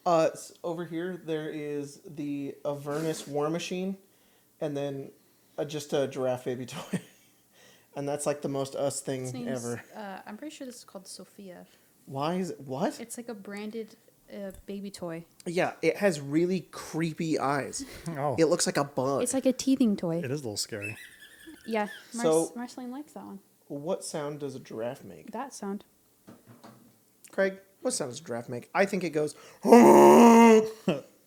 Over here there is the Avernus War Machine, and then just a giraffe baby toy, and that's like the most us thing ever. I'm pretty sure this is called Sophia. Why is it what? It's like a branded baby toy. Yeah, it has really creepy eyes. Oh, It looks like a bug. It's like a teething toy. it is a little scary. Yeah, So- Marceline likes that one. What sound does a giraffe make? That sound. Craig, what sound does a giraffe make? I think it goes. Let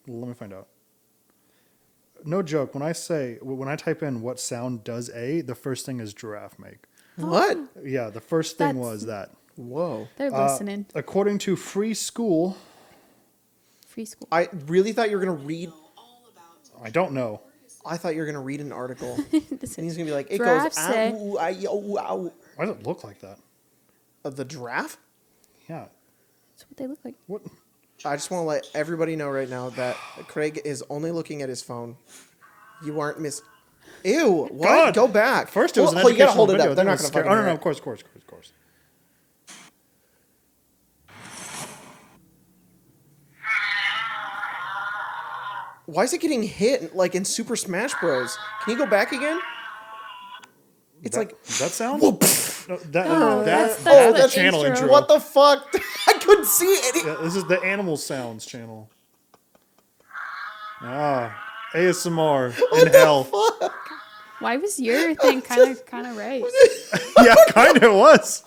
me find out. No joke. When I type in what sound does the first thing is giraffe make. What? Yeah, the first thing That's- was that. Whoa. They're listening. According to Free School, Free school. I really thought you were gonna read. I don't know. I thought you were gonna read an article, This and he's is- gonna be like, "It Giraffes goes say- ow, ow, ow." Why does it look like that? The giraffe. Yeah. That's what they look like. What? I just want to let everybody know right now that Craig is only looking at his phone. You aren't miss. Ew! What? God. Go back. First, it was an you gotta educational hold it video. up. They're then it not was gonna scary. fucking Oh no, hear no, it. of course. Why is it getting hit like in Super Smash Bros? Can you go back again? It's like that sound. whoa, pff. No, that's that's the the channel intro. intro. What the fuck? I couldn't see any. Yeah, this is the Animal Sounds channel. ASMR in hell. Why was your thing kind of right? Yeah, kind of was.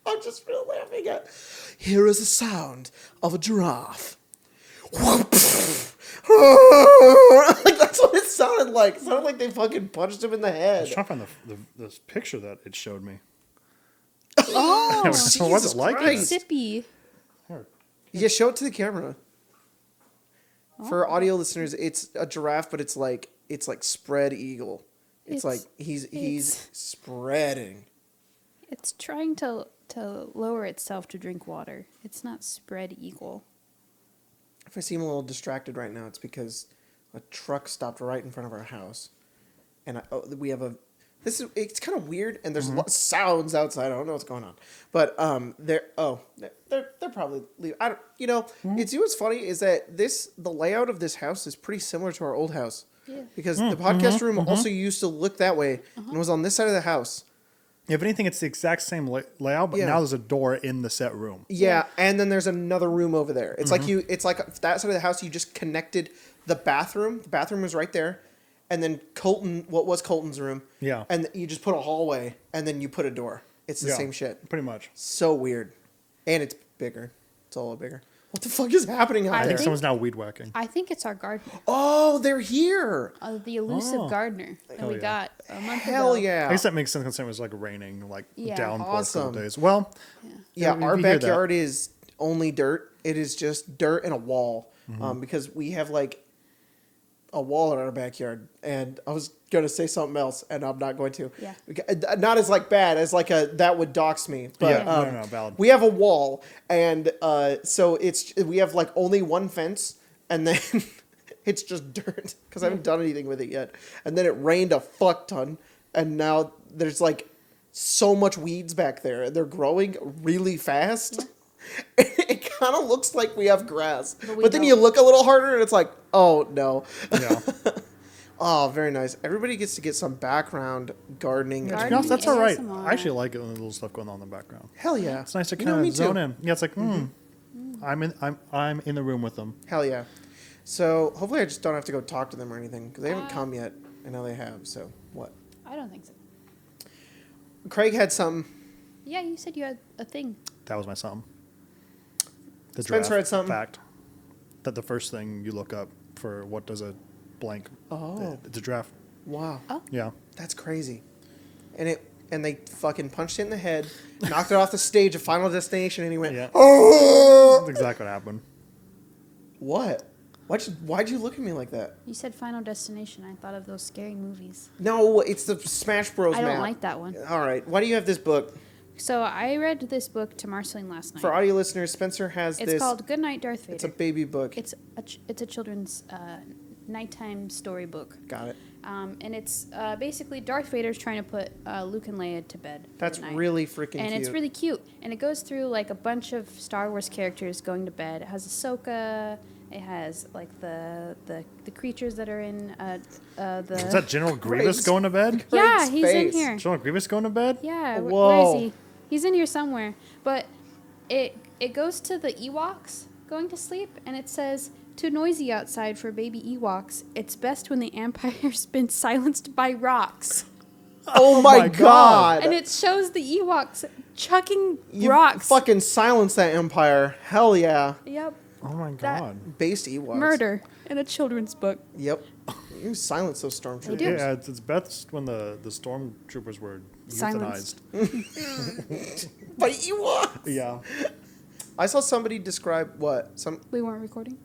I'm just real laughing at. Here is the sound of a giraffe. Like that's what it sounded like. It sounded like they fucking punched him in the I was head. trying to find this picture that it showed me. Oh, So what's Jesus it like? Christ. sippy. Here. Yeah, show it to the camera. For audio listeners, it's a giraffe, but it's like spread eagle. It's like he's it's- spreading. It's trying to lower itself to drink water. It's not spread eagle. If I seem a little distracted right now, it's because a truck stopped right in front of our house, and we have a. It's kind of weird, and there's sounds outside. I don't know what's going on, but they're probably leaving. I don't. It's what's funny is that the layout of this house is pretty similar to our old house. Yeah. Because the podcast room also used to look that way and was on this side of the house. If anything, it's the exact same layout, but Yeah. now there's a door in the set room. Yeah, and then there's another room over there. It's like that side of the house. You just connected the bathroom. The bathroom was right there, and then what was Colton's room? Yeah. And you just put a hallway, and then you put a door. It's the Yeah, same shit. Pretty much. So weird, and it's bigger. It's a little bigger. What the fuck is happening out I I there? think think- someone's now weed whacking. I think it's our gardener, Oh, they're here. the elusive Oh. gardener that Hell we yeah. got a month Hell ago. I yeah. guess that makes sense considering it was like raining, Yeah. down for a Awesome. couple days. Well, Yeah, we our hear that. backyard is only dirt. It is just dirt and a wall, because we have like a wall in our backyard. And I was gonna say something else, and I'm not going to. Yeah. Not as like bad as like that would dox me. But Yeah, no, valid. we have a wall, and so we have like only one fence, and then it's just dirt because I haven't done anything with it yet. And then it rained a fuck ton, and now there's like so much weeds back there, and they're growing really fast. It kind of looks like we have grass, But we but then you don't. look a little harder, and it's like, oh no. yeah. Oh, very nice. Everybody gets to get some background gardening. Gardening. No, that's all right. ASMR. I actually like it when there's little stuff going on in the background. Hell yeah. It's nice to You know, kind me of zone too. in. Yeah, it's like, I'm in the room with them. Hell yeah. So hopefully I just don't have to go talk to them or anything because they haven't come yet. I know they have. So what? I don't think so. Craig had some. Yeah, you said you had a thing. That was my something. The Spencer giraffe had something. fact that the first thing you look up for what does a blank. Oh. It's a giraffe. Wow. Oh. Yeah. That's crazy. And they fucking punched it in the head, knocked it off the stage of Final Destination, and he went, Yeah. oh! That's exactly what happened. What? Why'd you look at me like that? You said Final Destination. I thought of those scary movies. No, it's the Smash Bros. I don't map. like that one. All right. Why do you have this book? So I read this book to Marceline last night. For audio listeners, Spencer has It's this. called Good Night, Darth Vader. It's a baby book. It's a children's nighttime story book. Got it. And it's basically Darth Vader's trying to put Luke and Leia to bed. For That's the night. really freaking cute. And it's really cute. And it goes through like a bunch of Star Wars characters going to bed. It has Ahsoka. It has like the creatures that are in the. Is that General Grievous going to bed? Yeah, Great he's in space. here. General Grievous going to bed? Yeah, where Whoa. is he? He's in here somewhere. But it goes to the Ewoks going to sleep, and it says, "Too noisy outside for baby Ewoks. It's best when the Empire's been silenced by rocks." Oh my my god. God. And it shows the Ewoks chucking You rocks. fucking silence that Empire. Hell yeah. Yep. Oh my That- god. Based Ewoks. Murder in a children's book. Yep. You silence those stormtroopers. They do. Yeah, it's best when the stormtroopers were Silenced. euthanized. By Ewoks. Yeah. I saw somebody describe what? We weren't recording.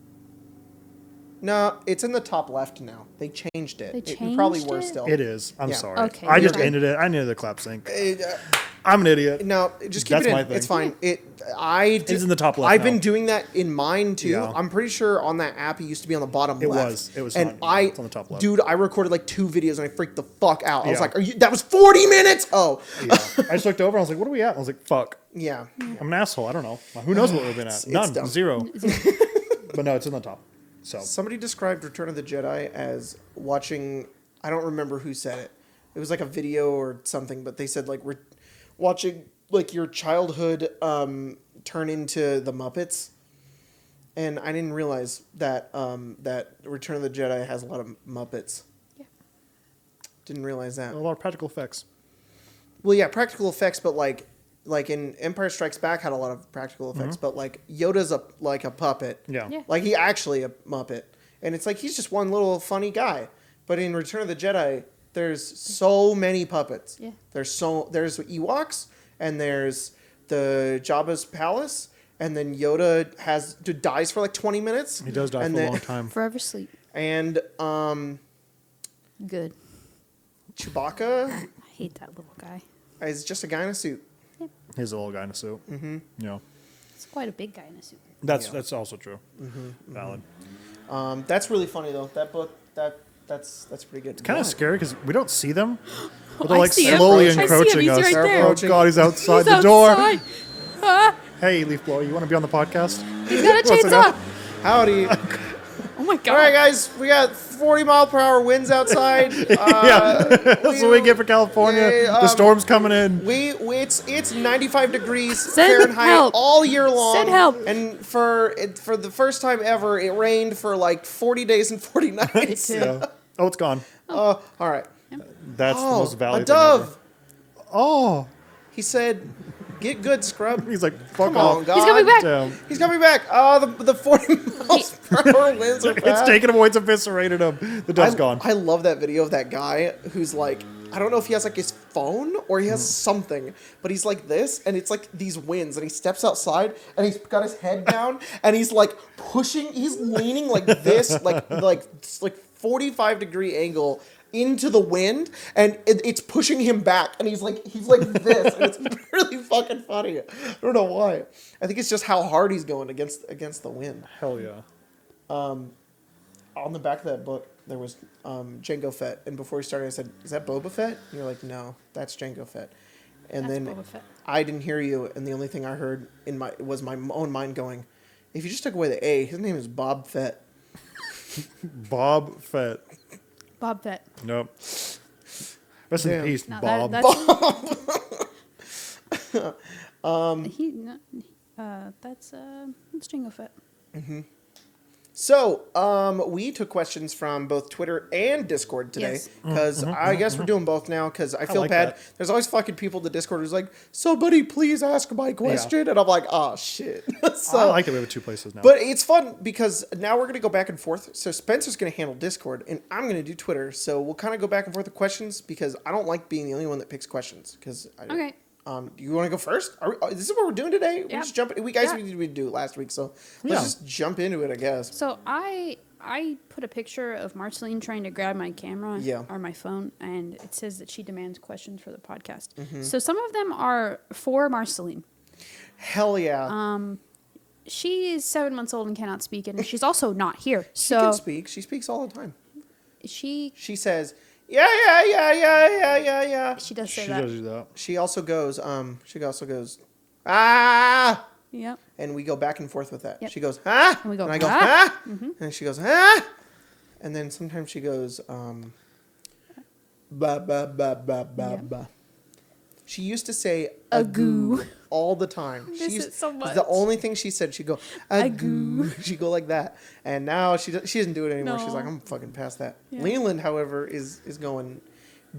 No, it's in the top left now. They changed it. They It probably changed were it? still. It is. I'm Yeah. sorry. Okay, I you're just right. ended it. I needed the clap sync. Uh, I'm an idiot. No, just keep That's it in. my thing. It's fine. It's in the top left I've now. been doing that in mine too. Yeah. I'm pretty sure on that app it used to be on the bottom It left. was And fine. It's on the top left. dude, I recorded like 2 videos and I freaked the fuck out. I was Yeah. like, that was 40 minutes. Oh, Yeah. I just looked over and I was like, what are we at? I was like, fuck. yeah. I'm an asshole. I don't know. Who knows what we've been at? It's None. dumb. 0. But no, it's in the top. So Somebody described Return of the Jedi as watching. I don't remember who said it. It was like a video or something, but they said like we're watching like your childhood turn into the Muppets. And I didn't realize that that Return of the Jedi has a lot of Muppets. Yeah. Didn't realize that. a lot of practical effects. Well, yeah, practical effects, but like in Empire Strikes Back had a lot of practical effects, but like Yoda's a puppet. Yeah. Yeah. Like he actually a Muppet, and it's like he's just one little funny guy. But in Return of the Jedi, there's so many puppets. Yeah. There's Ewoks, and there's the Jabba's palace, and then Yoda dies for like 20 minutes. He does die and for a then- long time. Forever sleep. And Good. Chewbacca I hate that little guy. is just a guy in a suit. He's a little guy in a suit. Mm-hmm. Yeah. It's quite a big guy in a suit. That's also true. Valid. That's really funny though. That book that's pretty good. Kind of scary because we don't see them, but I they're like see him. slowly I see him. encroaching He's us. right there. Oh god, he's outside He's the door. outside. Ah, Hey, leaf blower, you want to be on the podcast? he's got a What's it up? chainsaw. Howdy. Oh my god. All right, guys, we got 40-mile-per-hour winds outside. Yeah, that's what we get for California. The storm's coming in. It's 95 degrees Send Fahrenheit help. all year long. Send help. And for the first time ever, it rained for like 40 days and 40 nights. too. Yeah. Oh, it's gone. All right. That's the Oh, most a valid thing ever. dove. Oh, He said, "Get good, scrub." he's like, fuck Come off. on, God. He's coming back. Damn. He's coming back. Oh, the 40 miles per hour winds are It's bad. taken him away. It's eviscerated him. The dove's gone. I love that video of that guy who's like, I don't know if he has like his phone or he has something, but he's like this, and it's like these winds, and he steps outside, and he's got his head down, and he's like pushing, he's leaning like this, like 45-degree angle into the wind, and it's pushing him back, and he's like this, and it's really fucking funny. I don't know why. I think it's just how hard he's going against the wind. Hell yeah. On the back of that book, there was Jango Fett, and before we started, I said, "Is that Boba Fett?" And you're like, "No, that's Jango Fett." And That's then Boba Fett. I didn't hear you, and the only thing I heard was my own mind going, "If you just took away the A, his name is Bob Fett." Bob Fett. Bob Fett. Nope. Rest in Damn. peace, No, Bob. That's Jango Fett. So, we took questions from both Twitter and Discord today, Yes. because I guess we're doing both now, because I feel like bad. that. There's always fucking people in the Discord who's like, "Somebody please ask my question," and I'm like, "Oh, shit." So, I like that we have 2 places now. but it's fun because now we're going to go back and forth. So Spencer's going to handle Discord, and I'm going to do Twitter. So we'll kind of go back and forth with questions, because I don't like being the only one that picks questions. Okay. Do you want to go first? This is what we're doing today. Yeah. We just jump. We Yeah. did do it last week, so let's Yeah. just jump into it, I guess. So I put a picture of Marceline trying to grab my camera or my phone, and it says that she demands questions for the podcast. So some of them are for Marceline. Hell yeah. She is 7 months old and cannot speak, and she's also not here. She can So speak. She speaks all the time. She says, yeah. she does say She that. does do that. She also goes, ah. Yep. And we go back and forth with that. Yep. She goes, ah. And we go, and I go, ah. ah. And she goes, ah. And then sometimes she goes, ba ba ba ba ba Yep. ba. She used to say Agoo. all the time. Miss She it used, so it's much. the only thing she said. She'd go agoo. She'd go like that. And now she doesn't do it anymore. She's No. like, I'm fucking past that. Yeah. Leland, however, is going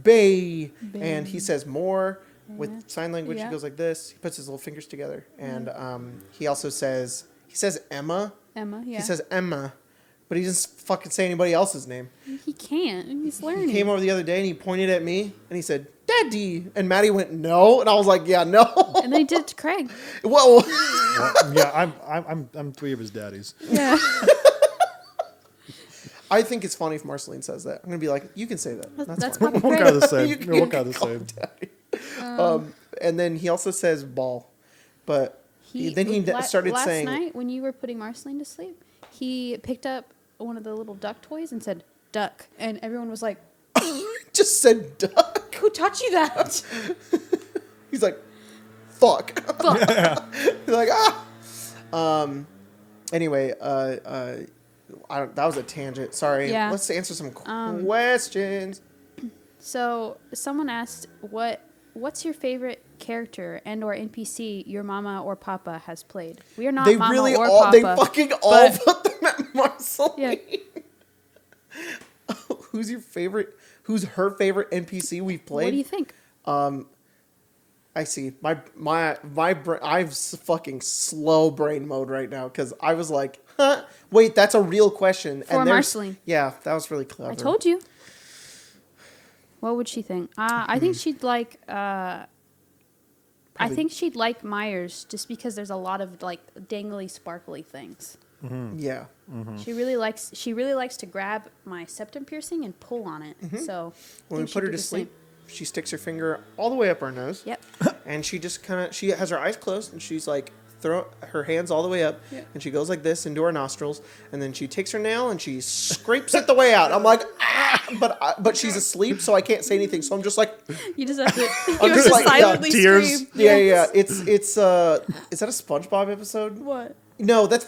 bay, Bay. and he says more Yeah. with sign language. Yeah. He goes like this. He puts his little fingers together, and he also says Emma. Emma, yeah. He says Emma, but he doesn't fucking say anybody else's name. He can't. He's learning. He came over the other day and he pointed at me and he said, Daddy. And Maddie went, no. And I was like, yeah, no. And then he did it to Craig. Whoa. Well, yeah, I'm 3 of his daddies. Yeah. I think it's funny if Marceline says that. I'm going to be like, you can say that. That's fine. probably We'll Craig. kind of the same. You We'll can kind of the call same. him Daddy. And then he also says ball. But then he started last saying, night when you were putting Marceline to sleep, he picked up one of the little duck toys and said duck, and everyone was like, just said duck. "Who taught you that?" He's like, fuck. Fuck. He's like, ah. Anyway, that was a tangent. Sorry. Yeah. Let's answer some questions. So someone asked, "What's your favorite character and or NPC your mama or papa has played?" We are not They mama really or all, papa. they fucking all but- put them at Marceline. Yeah. Who's your favorite? Who's her favorite NPC we've played? What do you think? I see. My brain. I'm fucking slow brain mode right now because I was like, huh? Wait, that's a real question. For Marceline. Yeah, that was really clever. I told you. What would she think? I think she'd like. I Probably- think she'd like Myers just because there's a lot of like dangly, sparkly things. Yeah. She really likes to grab my septum piercing and pull on it. So When we think she'd put her do to the same. sleep, she sticks her finger all the way up our nose. Yep. And she just she has her eyes closed and she's like throw her hands all the way up Yeah. and she goes like this into her nostrils and then she takes her nail and she scrapes it the way out. I'm like, ah! But she's asleep so I can't say anything. So I'm just like, You just have to. I'm you just just like, yeah, silently tears. scream. yeah. Yes. It's is that a SpongeBob episode? What? No, that's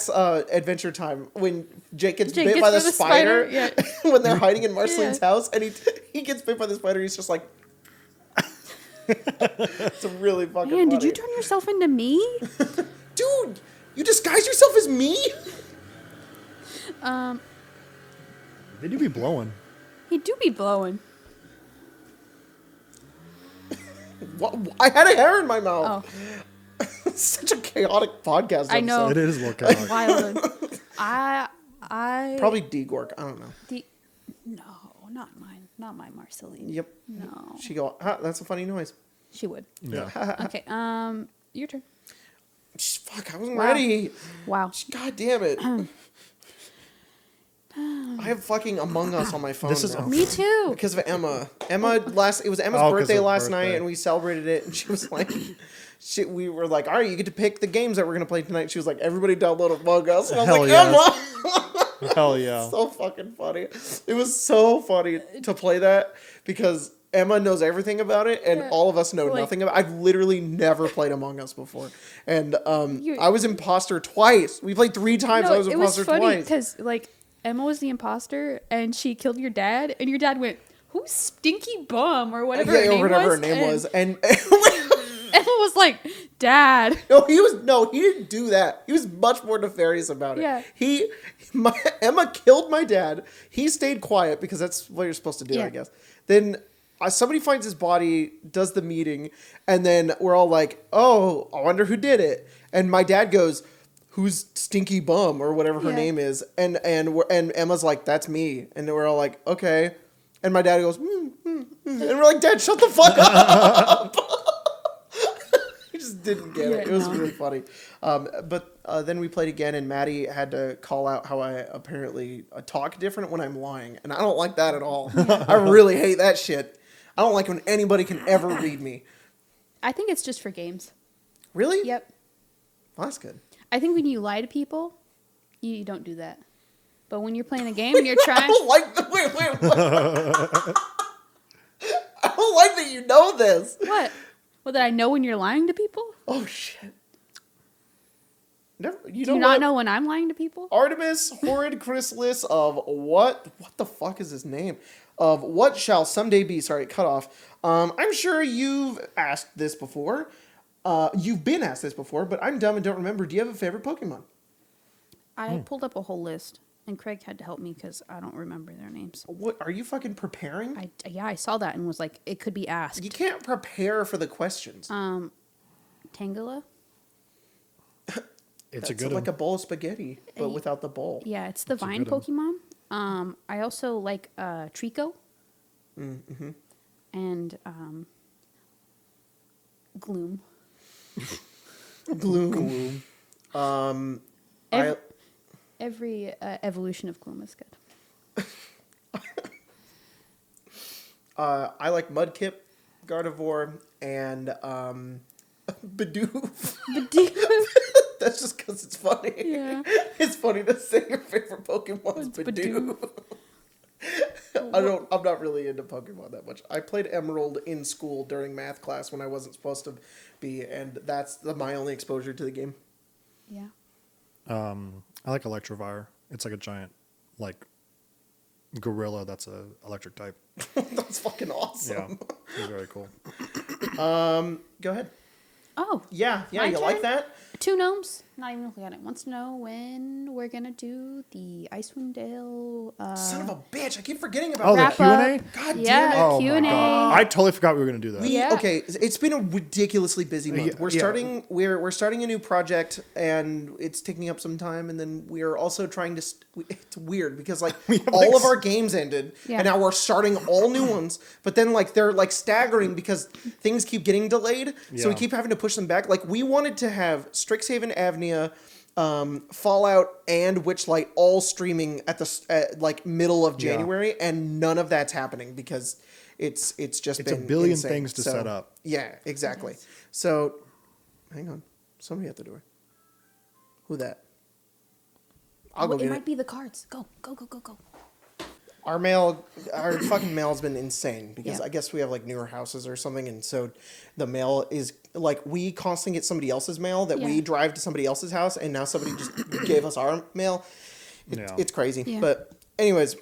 Adventure Time when Jake gets Jake bit gets by the bit by the spider, spider, when they're hiding in Marceline's Yeah. house and he gets bit by the spider. He's just like, it's really fucking Man, did funny. you turn yourself into me? Dude, you disguise yourself as me? They do be blowing. He do be blowing. What? I had a hair in my mouth. Oh, It's such a chaotic podcast. I know. It is a little chaotic. wild. I Probably D-Gork. I don't know. No, not mine. Not my Marceline. Yep. No. She go, that's a funny noise. She would. Yeah. Okay. Your turn. Fuck, I wasn't Wow. ready. Wow. God damn it. I have fucking Among Us on my phone This is now. Me too. Because of Emma. It was Emma's Oh, 'cause birthday of last night birthday. and we celebrated it and she was like, we were like, all right, you get to pick the games that we're going to play tonight. She was like, everybody download Among Us. And I was Hell like, yes. Emma! Hell yeah. So fucking funny. It was so funny to play that because Emma knows everything about it and Yeah. all of us know Like- nothing about it. I've literally never played Among Us before. And You- I was imposter twice. We played 3 times. I was it was imposter funny twice. because like Emma was the imposter and she killed your dad and your dad went, "Who's Stinky Bum?" or whatever her name whatever was. her name and was. And Emma was like, "Dad." he didn't do that. He was much more nefarious about it. Yeah. Emma killed my dad. He stayed quiet because that's what you're supposed to do, Yeah. I guess. Then somebody finds his body, does the meeting, and then we're all like, "Oh, I wonder who did it." And my dad goes, "Who's Stinky Bum?" or whatever her Yeah. name is, and Emma's like, "That's me," and we're all like, "Okay," and my dad goes, and we're like, "Dad, shut the fuck up." He just didn't get it. Yeah, It was no. really funny. But then we played again, and Maddie had to call out how I apparently talk different when I'm lying, and I don't like that at all. I really hate that shit. I don't like when anybody can ever read me. I think it's just for games. Really? Yep. Well, that's good. I think when you lie to people, you don't do that. But when you're playing a game and you're I trying, don't like the way I don't like that you know this. What? Well, that I know when you're lying to people? Oh, shit. Never, you Do you not know when I'm lying to people? Artemis Horrid Chrysalis of what the fuck is his name? Of what shall someday be. Sorry, cut off. I'm sure you've asked this before. You've been asked this before, but I'm dumb and don't remember. Do you have a favorite Pokemon? I pulled up a whole list, and Craig had to help me because I don't remember their names. What are you fucking preparing? I saw that and was like, it could be asked. You can't prepare for the questions. Tangela? It's That's a good like one. a bowl of spaghetti, but without the bowl. Yeah, it's the vine good one. Pokemon. I also like Trico. Mm-hmm. And Gloom. Gloom. Every evolution of Gloom is good. I like Mudkip, Gardevoir, and Bidoof. Bidoof. That's just because it's funny. Yeah. It's funny to say your favorite Pokemon's It's Bidoof. I'm not really into Pokemon that much. I played Emerald in school during math class when I wasn't supposed to be, and that's my only exposure to the game. Yeah. I like Electivire. It's like a giant, like, gorilla that's a electric type. That's fucking awesome. Yeah, it's very cool. Go ahead. Oh. Yeah, My you like turn? that? 2 gnomes, not even looking at it, wants to know when we're going to do the Icewind Dale. Son of a bitch! I keep forgetting about Oh, that. the wrap Q&A? up. God damn Yeah, it. Oh my Q&A. god! I totally forgot we were gonna do that. Yeah. Okay, it's been a ridiculously busy month. Yeah, We're yeah. starting we're starting a new project, and it's taking up some time. And then we are also trying to. It's weird because like all of our games ended, Yeah. and now we're starting all new ones. But then like they're like staggering because things keep getting delayed, so we Yeah. keep having to push them back. Like we wanted to have Strixhaven, Avnia, Fallout, and Witchlight all streaming at the like middle of Yeah. January, and none of that's happening because it's just It's a been billion insane. things to set up. Yeah, exactly. It is. So, hang on, somebody at the door. Who that? I'll go it get it. might be the cards. Go. Our fucking mail's been insane because Yeah. I guess we have like newer houses or something, and so the mail is like we constantly get somebody else's mail that we Yeah. drive to somebody else's house, and now somebody just gave us our mail. Yeah. It's crazy, Yeah. but anyways,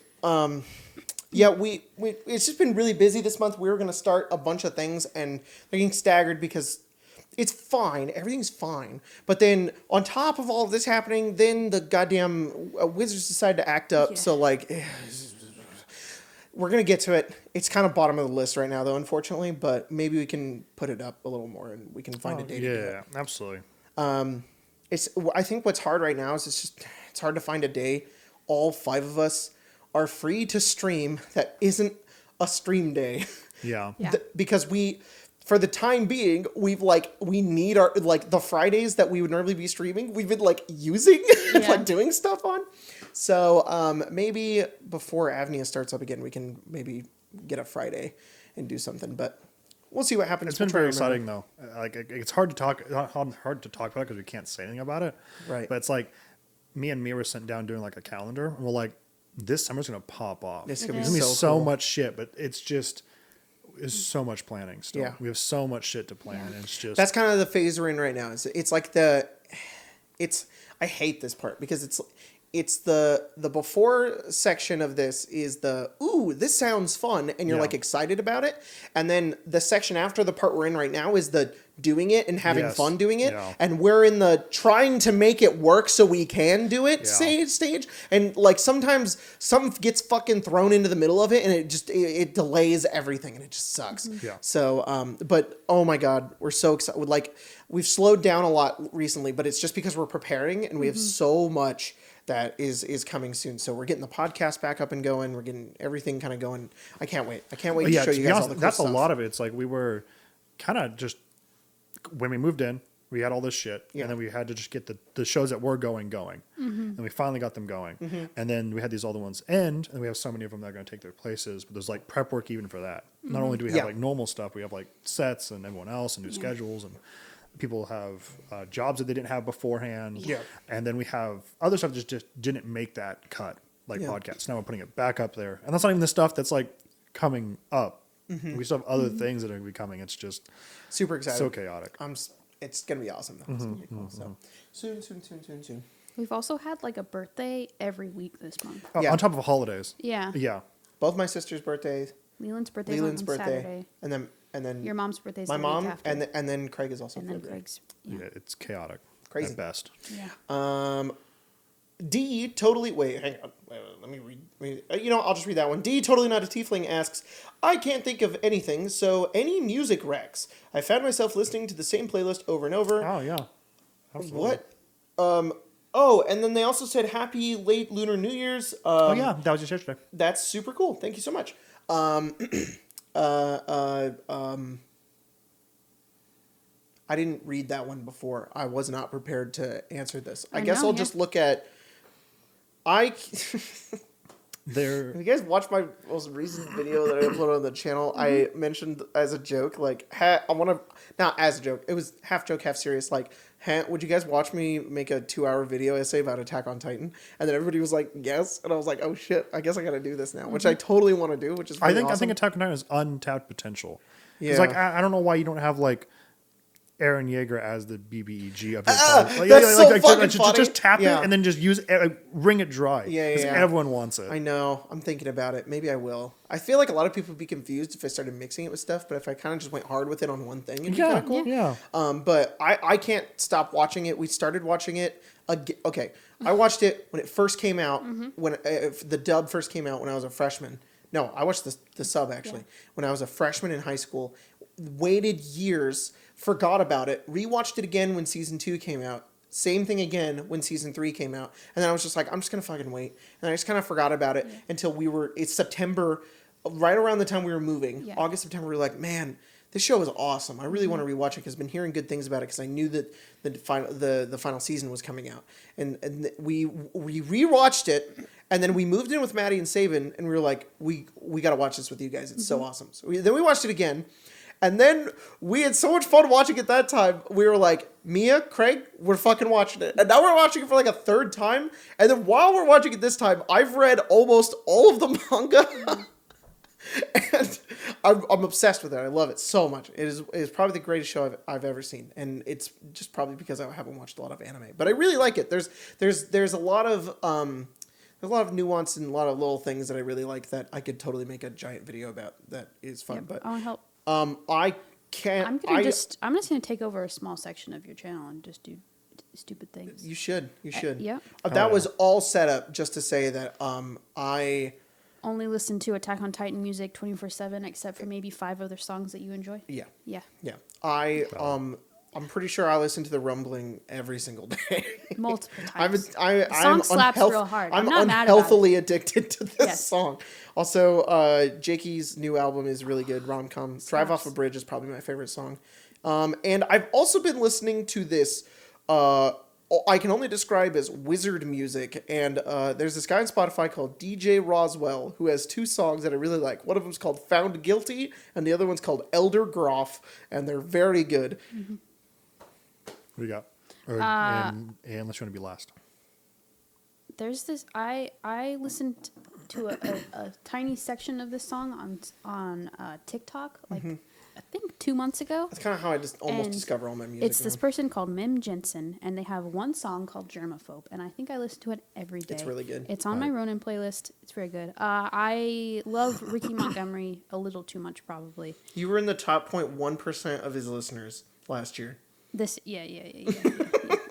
yeah, we it's just been really busy this month. We were gonna start a bunch of things, and they're getting staggered because it's fine. Everything's fine. But then on top of all of this happening, then the goddamn Wizards decide to act up. Yeah. So like, we're going to get to it. It's kind of bottom of the list right now though, unfortunately, but maybe we can put it up a little more and we can find a day to do it. Yeah, absolutely. I think what's hard right now is it's hard to find a day all 5 of us are free to stream that isn't a stream day. Yeah. Yeah. Because for the time being, we need our, like, the Fridays that we would normally be streaming, we've been, like, using, Yeah. like, doing stuff on. So, maybe before Avnia starts up again, we can maybe get a Friday and do something, but we'll see what happens. It's been We'll try very to remember. exciting though. Like it's hard to talk about because we can't say anything about it. Right. But it's like me and Mia were sitting down doing like a calendar, and we're like, this summer's gonna pop off. It's It gonna be is. There's gonna be so so cool. much shit, but it's so much planning still. Yeah. We have so much shit to plan. And it's just That's kind of the phase we're in right now. It's like I hate this part because it's the before section of this is the ooh, this sounds fun, and you're Yeah. like excited about it, and then the section after the part we're in right now is the doing it and having Yes. fun doing it, Yeah. and we're in the trying to make it work so we can do it Yeah. stage, and like sometimes something gets fucking thrown into the middle of it, and it delays everything, and it just sucks. Yeah. So, but oh my God, we're so excited. Like, we've slowed down a lot recently, but it's just because we're preparing and we have so much that is coming soon. So we're getting the podcast back up and going. We're getting everything kind of going. I can't wait. I can't wait But to show you be guys honest, all the cool that's stuff. a lot of it. It's like we were kind of just when we moved in, we had all this shit, Yeah. and then we had to just get the shows that were going, and we finally got them going, and then we had these other ones end, and we have so many of them that are going to take their places. But there's like prep work even for that. Not only do we have Yeah. like normal stuff, we have like sets and everyone else and new schedules, and people have jobs that they didn't have beforehand. Yeah. And then we have other stuff that just didn't make that cut. like Yeah. podcasts. Now we're putting it back up there, and that's not even the stuff that's like coming up. We still have other things that are gonna be coming. It's just Super excited. so chaotic. It's gonna be awesome though. It's gonna be cool. So soon. We've also had like a birthday every week this month. Oh, Yeah. on top of holidays. Yeah. Yeah. Both my sister's birthdays. Leland's birthday Leland's on birthday, Saturday. and then Your mom's birthday's my the mom, week after. and then Craig is also And then February. Craig's. Yeah, Yeah. it's chaotic. Crazy. At best. Yeah. D totally wait, hang on. Wait, let me read. I'll just read that one. D totally not a tiefling asks, I can't think of anything, so any music recs. I found myself listening to the same playlist over and over. Oh yeah. Absolutely. What? And then they also said happy late Lunar New Year's. Oh yeah, that was just yesterday. That's super cool. Thank you so much. I didn't read that one before. I was not prepared to answer this. I guess I'll just look at. There. If you guys watch my most recent video that I uploaded on the channel, I mentioned as a joke, like, I want to, not as a joke, it was half joke, half serious, like, would you guys watch me make a 2-hour video essay about Attack on Titan? And then everybody was like, yes. And I was like, oh shit, I guess I got to do this now, which I totally want to do, which is really I think awesome. Attack on Titan has untapped potential. Yeah. It's like I don't know why you don't have like Eren Yeager as the BBEG of your just tap it and then just use wring it dry. Yeah. Everyone wants it. I know. I'm thinking about it. Maybe I will. I feel like a lot of people would be confused if I started mixing it with stuff, but if I kind of just went hard with it on one thing, it'd be kind of cool. Yeah. But I can't stop watching it. We started watching it. Okay. I watched it when it first came out, when the dub first came out when I was a freshman. No, I watched the sub actually when I was a freshman in high school. Waited years, forgot about it, rewatched it again when season 2 came out. Same thing again when season 3 came out. And then I was just like, I'm just going to fucking wait. And I just kind of forgot about it until it's September, right around the time we were moving. Yeah. August, September, we were like, man, this show is awesome. I really want to rewatch it because I've been hearing good things about it because I knew that the final season was coming out. And we rewatched it. And then we moved in with Maddie and Saban, and we were like, we got to watch this with you guys. It's so awesome. So then we watched it again. And then we had so much fun watching it that time. We were like, Mia, Craig, we're fucking watching it. And now we're watching it for like a third time. And then while we're watching it this time, I've read almost all of the manga. And I'm obsessed with it. I love it so much. It is probably the greatest show I've ever seen. And it's just probably because I haven't watched a lot of anime. But I really like it. There's a lot of nuance and a lot of little things that I really like that I could totally make a giant video about that is fun. But I want to help. I can't. I'm just gonna take over a small section of your channel and just do stupid things. You should. Yeah. That was all set up just to say that I Only listen to Attack on Titan music 24/7, except for maybe 5 other songs that you enjoy. Yeah. Yeah. I'm pretty sure I listen to the rumbling every single day. Multiple times. The song slaps real hard. I'm not mad about unhealthily addicted to this Yes. song. Also, Jakey's new album is really good. Rom-com. Thrive Off a Bridge is probably my favorite song. And I've also been listening to this, I can only describe as wizard music. And there's this guy on Spotify called DJ Roswell who has 2 songs that I really like. One of them's called Found Guilty, and the other one's called Elder Groff. And they're very good. Mm-hmm. What do you got? And unless you want to be last. There's this. I listened to a tiny section of this song on TikTok, like I think 2 months ago. That's kind of how I just almost And discover all my music. It's this person called Mim Jensen, and they have one song called Germaphobe, and I think I listen to it every day. It's really good. It's on my Ronin playlist. It's very good. I love Ricky Montgomery a little too much, probably. You were in the top 0.1% of his listeners last year. Yeah.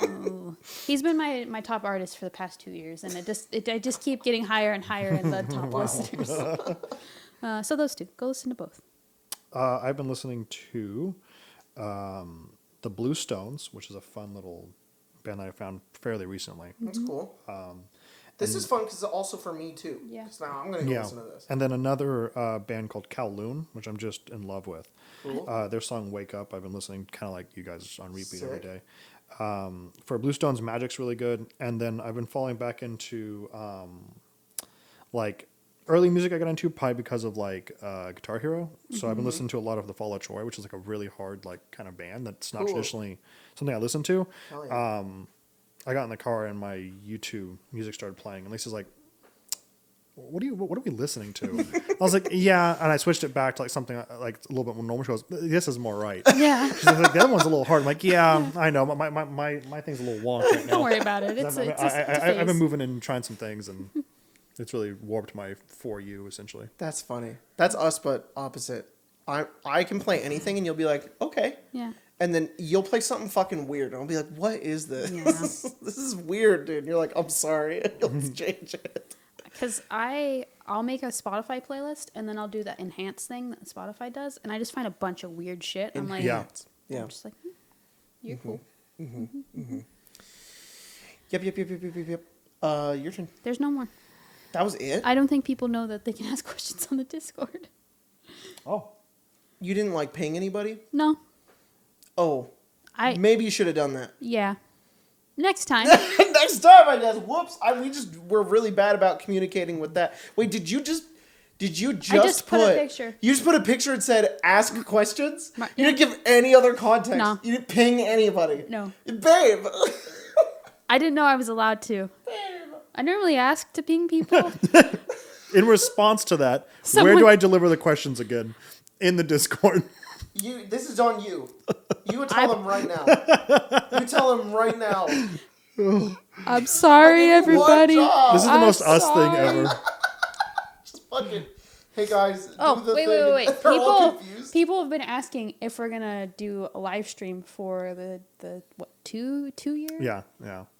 Oh. He's been my top artist for the past 2 years, and I just keep getting higher and higher in the top listeners. So those 2, go listen to both. I've been listening to the Blue Stones, which is a fun little band that I found fairly recently. That's cool. This is fun because it's also for me too. Yeah. 'Cause now I'm going to go listen to this. And then another band called Kowloon, which I'm just in love with. Cool. Their song Wake Up, I've been listening kind of like you guys on repeat every Sick. day. For Blue Stones, Magic's really good. And then I've been falling back into like early music I got into probably because of like Guitar Hero. So I've been listening to a lot of the Fall Out Troy, which is like a really hard like kind of band that's not Cool. traditionally something I listen to. Hell yeah. I got in the car and my YouTube music started playing, and Lisa's like, what are we listening to? I was like, yeah, and I switched it back to like something like a little bit more normal. She goes, this is more right. Yeah. She's like, the other one's a little hard. I'm like, yeah, I know. My thing's a little wonk right now. Don't worry about it. It's a I've been moving and trying some things, and it's really warped my For You, essentially. That's funny. That's us, but opposite. I can play anything, and you'll be like, okay. Yeah. And then you'll play something fucking weird, and I'll be like, what is this? Yeah. This is weird, dude. And you're like, I'm sorry. And you'll change it. Because I'll make a Spotify playlist, and then I'll do that enhance thing that Spotify does, and I just find a bunch of weird shit. I'm like, Yeah. Yeah. I'm just like, you're cool. Yep. Your turn. There's no more. That was it? I don't think people know that they can ask questions on the Discord. Oh. You didn't like ping anybody? No. Oh. I Maybe you should have done that. Yeah. Next time. Next time, I guess. Whoops. We're really bad about communicating with that. Wait, did you just I just put a picture. You just put a picture and said ask questions? My- You didn't give any other context. No. You didn't ping anybody. No. Babe. I didn't know I was allowed to. Babe. I normally ask to ping people. In response to that, Someone- where do I deliver the questions again? In the Discord. This is on you. You would tell them right now. You tell them right now. I'm sorry, everybody. One job. This is the I'm most us thing sorry. ever. Just fucking. Hey guys. Oh, do the wait. thing. They're all People, confused. people have been asking if we're gonna do a live stream for the what 2 years? Yeah.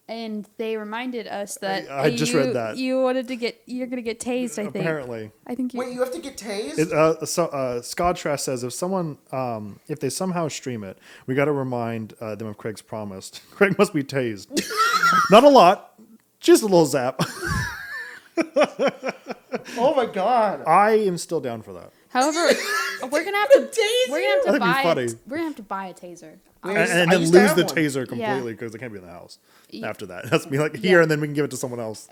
And they reminded us that I just read that. you're gonna get tased. I think. Apparently. I think you. Wait, you have to get tased? Scott Trash says if they somehow stream it, we got to remind them of Craig's promise. Craig must be tased. Not a lot, just a little zap. Oh my god. I am still down for that. However, we're gonna have to That'd be buy. funny. We're gonna have to buy a taser. Wait, And I then used to lose have the one. taser completely because they can't be in the house after that. It has to be like here, and then we can give it to someone else.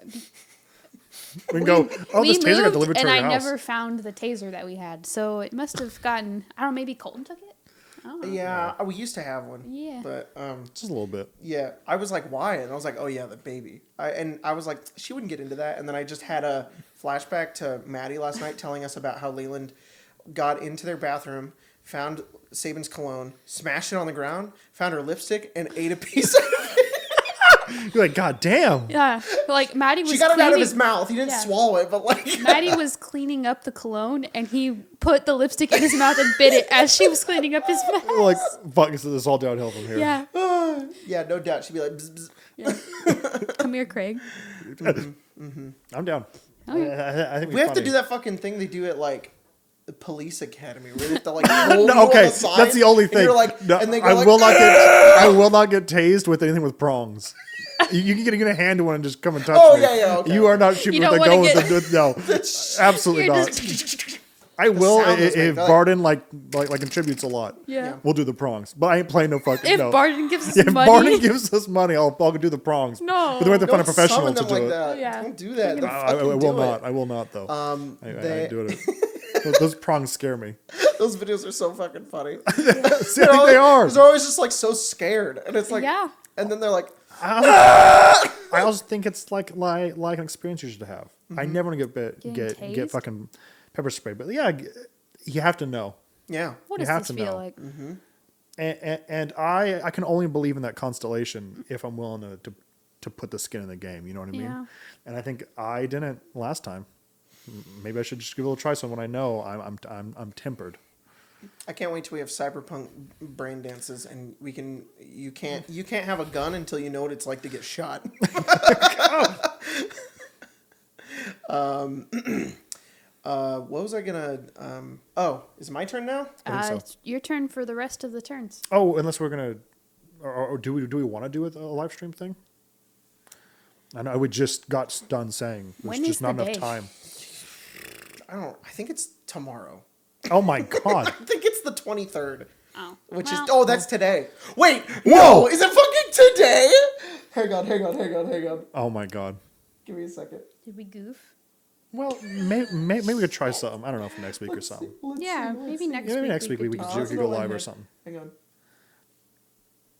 We can go, We this taser got moved, delivered to and your I house. never found the taser that we had, so it must have gotten. I don't know. Maybe Colton took it. I don't know. Yeah, we used to have one. Yeah. But Just a little bit. yeah, I was like, why? And I was like, oh yeah, the baby. I was like, she wouldn't get into that. And then I just had a flashback to Maddie last night telling us about how Leyland got into their bathroom, found Sabin's cologne, smashed it on the ground, found her lipstick, and ate a piece of it. You're like, God damn. Yeah, like Maddie was. She got it out of cleaning- his mouth. He didn't Yeah. swallow it, but like. Maddie was cleaning up the cologne, and he put the lipstick in his mouth and bit it as she was cleaning up his mouth. We're like, fuck, this is all downhill from here. Yeah. Yeah, no doubt. She'd be like, bzz, bzz. Yeah. Come here, Craig. I'm down. Okay. I think We have to do that fucking thing they do at like the police academy where they have to like hold you No, okay, on the side, that's the only and thing. you're like, No, and they go I like, will not get. I will not get tased with anything with prongs. You can get a hand to one and just come and touch Oh, me. yeah, okay. You are not shooting You with don't a gun wanna with no, absolutely You're not. just- I will sound was if made, like- Barden like contributes a lot. Yeah. We'll do the prongs, but I ain't playing no fucking. If no. Barden gives us If money, Barden gives us money, I'll do the prongs. No. But then we have to find a Don't professional summon to them do like it. that. Yeah. Don't do that. Don't I fucking will do not. It. I will not though. I do it. Those prongs scare me. Those videos are so fucking funny. See, I think they are. They're always just like so scared, and it's like, Yeah. and then they're like, I also think it's like an experience you should have. I never want to get Getting tased? fucking pepper spray, but yeah, you have to know. yeah, what You does have this to feel know. like? And I can only believe in that constellation if I'm willing to put the skin in the game. You know what I mean? Yeah. And I think I didn't last time. Maybe I should just give it a little try. So when I know I'm tempered. I can't wait till we have cyberpunk brain dances, and you can't have a gun until you know what it's like to get shot. What was I gonna? Is it my turn now? I think so. It's your turn for the rest of the turns. Oh, unless we're gonna, or do we want to do a live stream thing? I know we just got done saying there's When is just not the enough day? time. I think it's tomorrow. Oh my god! I think it's the 23rd. Oh. Which Well, is that's today. Wait, Whoa! no, is it fucking today? Hang on. Oh my god! Give me a second. Did we goof? Well, maybe we could try something. I don't know for next week or something. Yeah, maybe next Yeah, maybe week. next week we do could that. do let's could go go live ahead. or something. Hang on.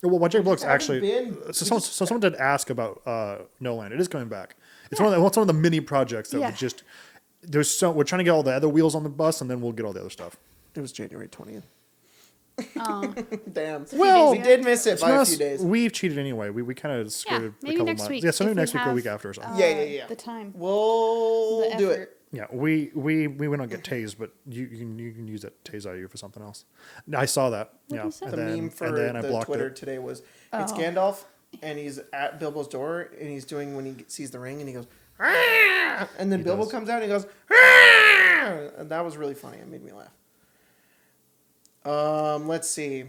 Well, what Jake Looks haven't actually. been- So someone did ask about No Land. It is coming back. It's one of the mini projects that Yeah. would just. we're trying to get all the other wheels on the bus, and then we'll get all the other stuff. It was January 20th. Oh, Damn. Well, we did miss it by a few days. We've cheated anyway. We kind of yeah. skirted a Maybe couple next months. week. Yeah, so maybe if we next week or have, week after or something. Yeah. The time. We'll The do effort. it. Yeah, we went on get tased, but you can use that tase out of you for something else. I saw that. What Yeah, did you say? The meme for and then I the blocked Twitter it. today was it's Oh. Gandalf and he's at Bilbo's door and he's doing when he sees the ring and he goes, "Ah!" And then Bilbo does. comes out and he goes, "Ah!" And that was really funny. It made me laugh. Let's see.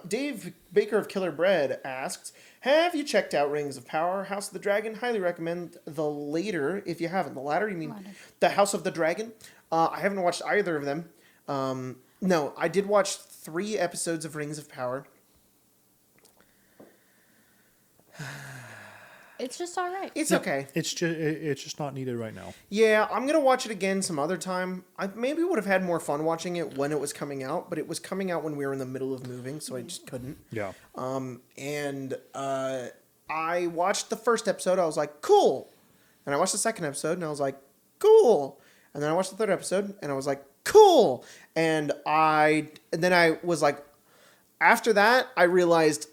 Dave Baker of Killer Bread asks, have you checked out Rings of Power, House of the Dragon? Highly recommend the later if you haven't. The latter, you mean Latter. the House of the Dragon? I haven't watched either of them. No, I did watch 3 episodes of Rings of Power. It's just all right. It's okay. It's just not needed right now. Yeah, I'm going to watch it again some other time. I maybe would have had more fun watching it when it was coming out, but it was coming out when we were in the middle of moving, so I just couldn't. Yeah. I watched the first episode. I was like, cool. And I watched the second episode, and I was like, cool. And then I watched the third episode, and I was like, cool. And then I was like, after that, I realized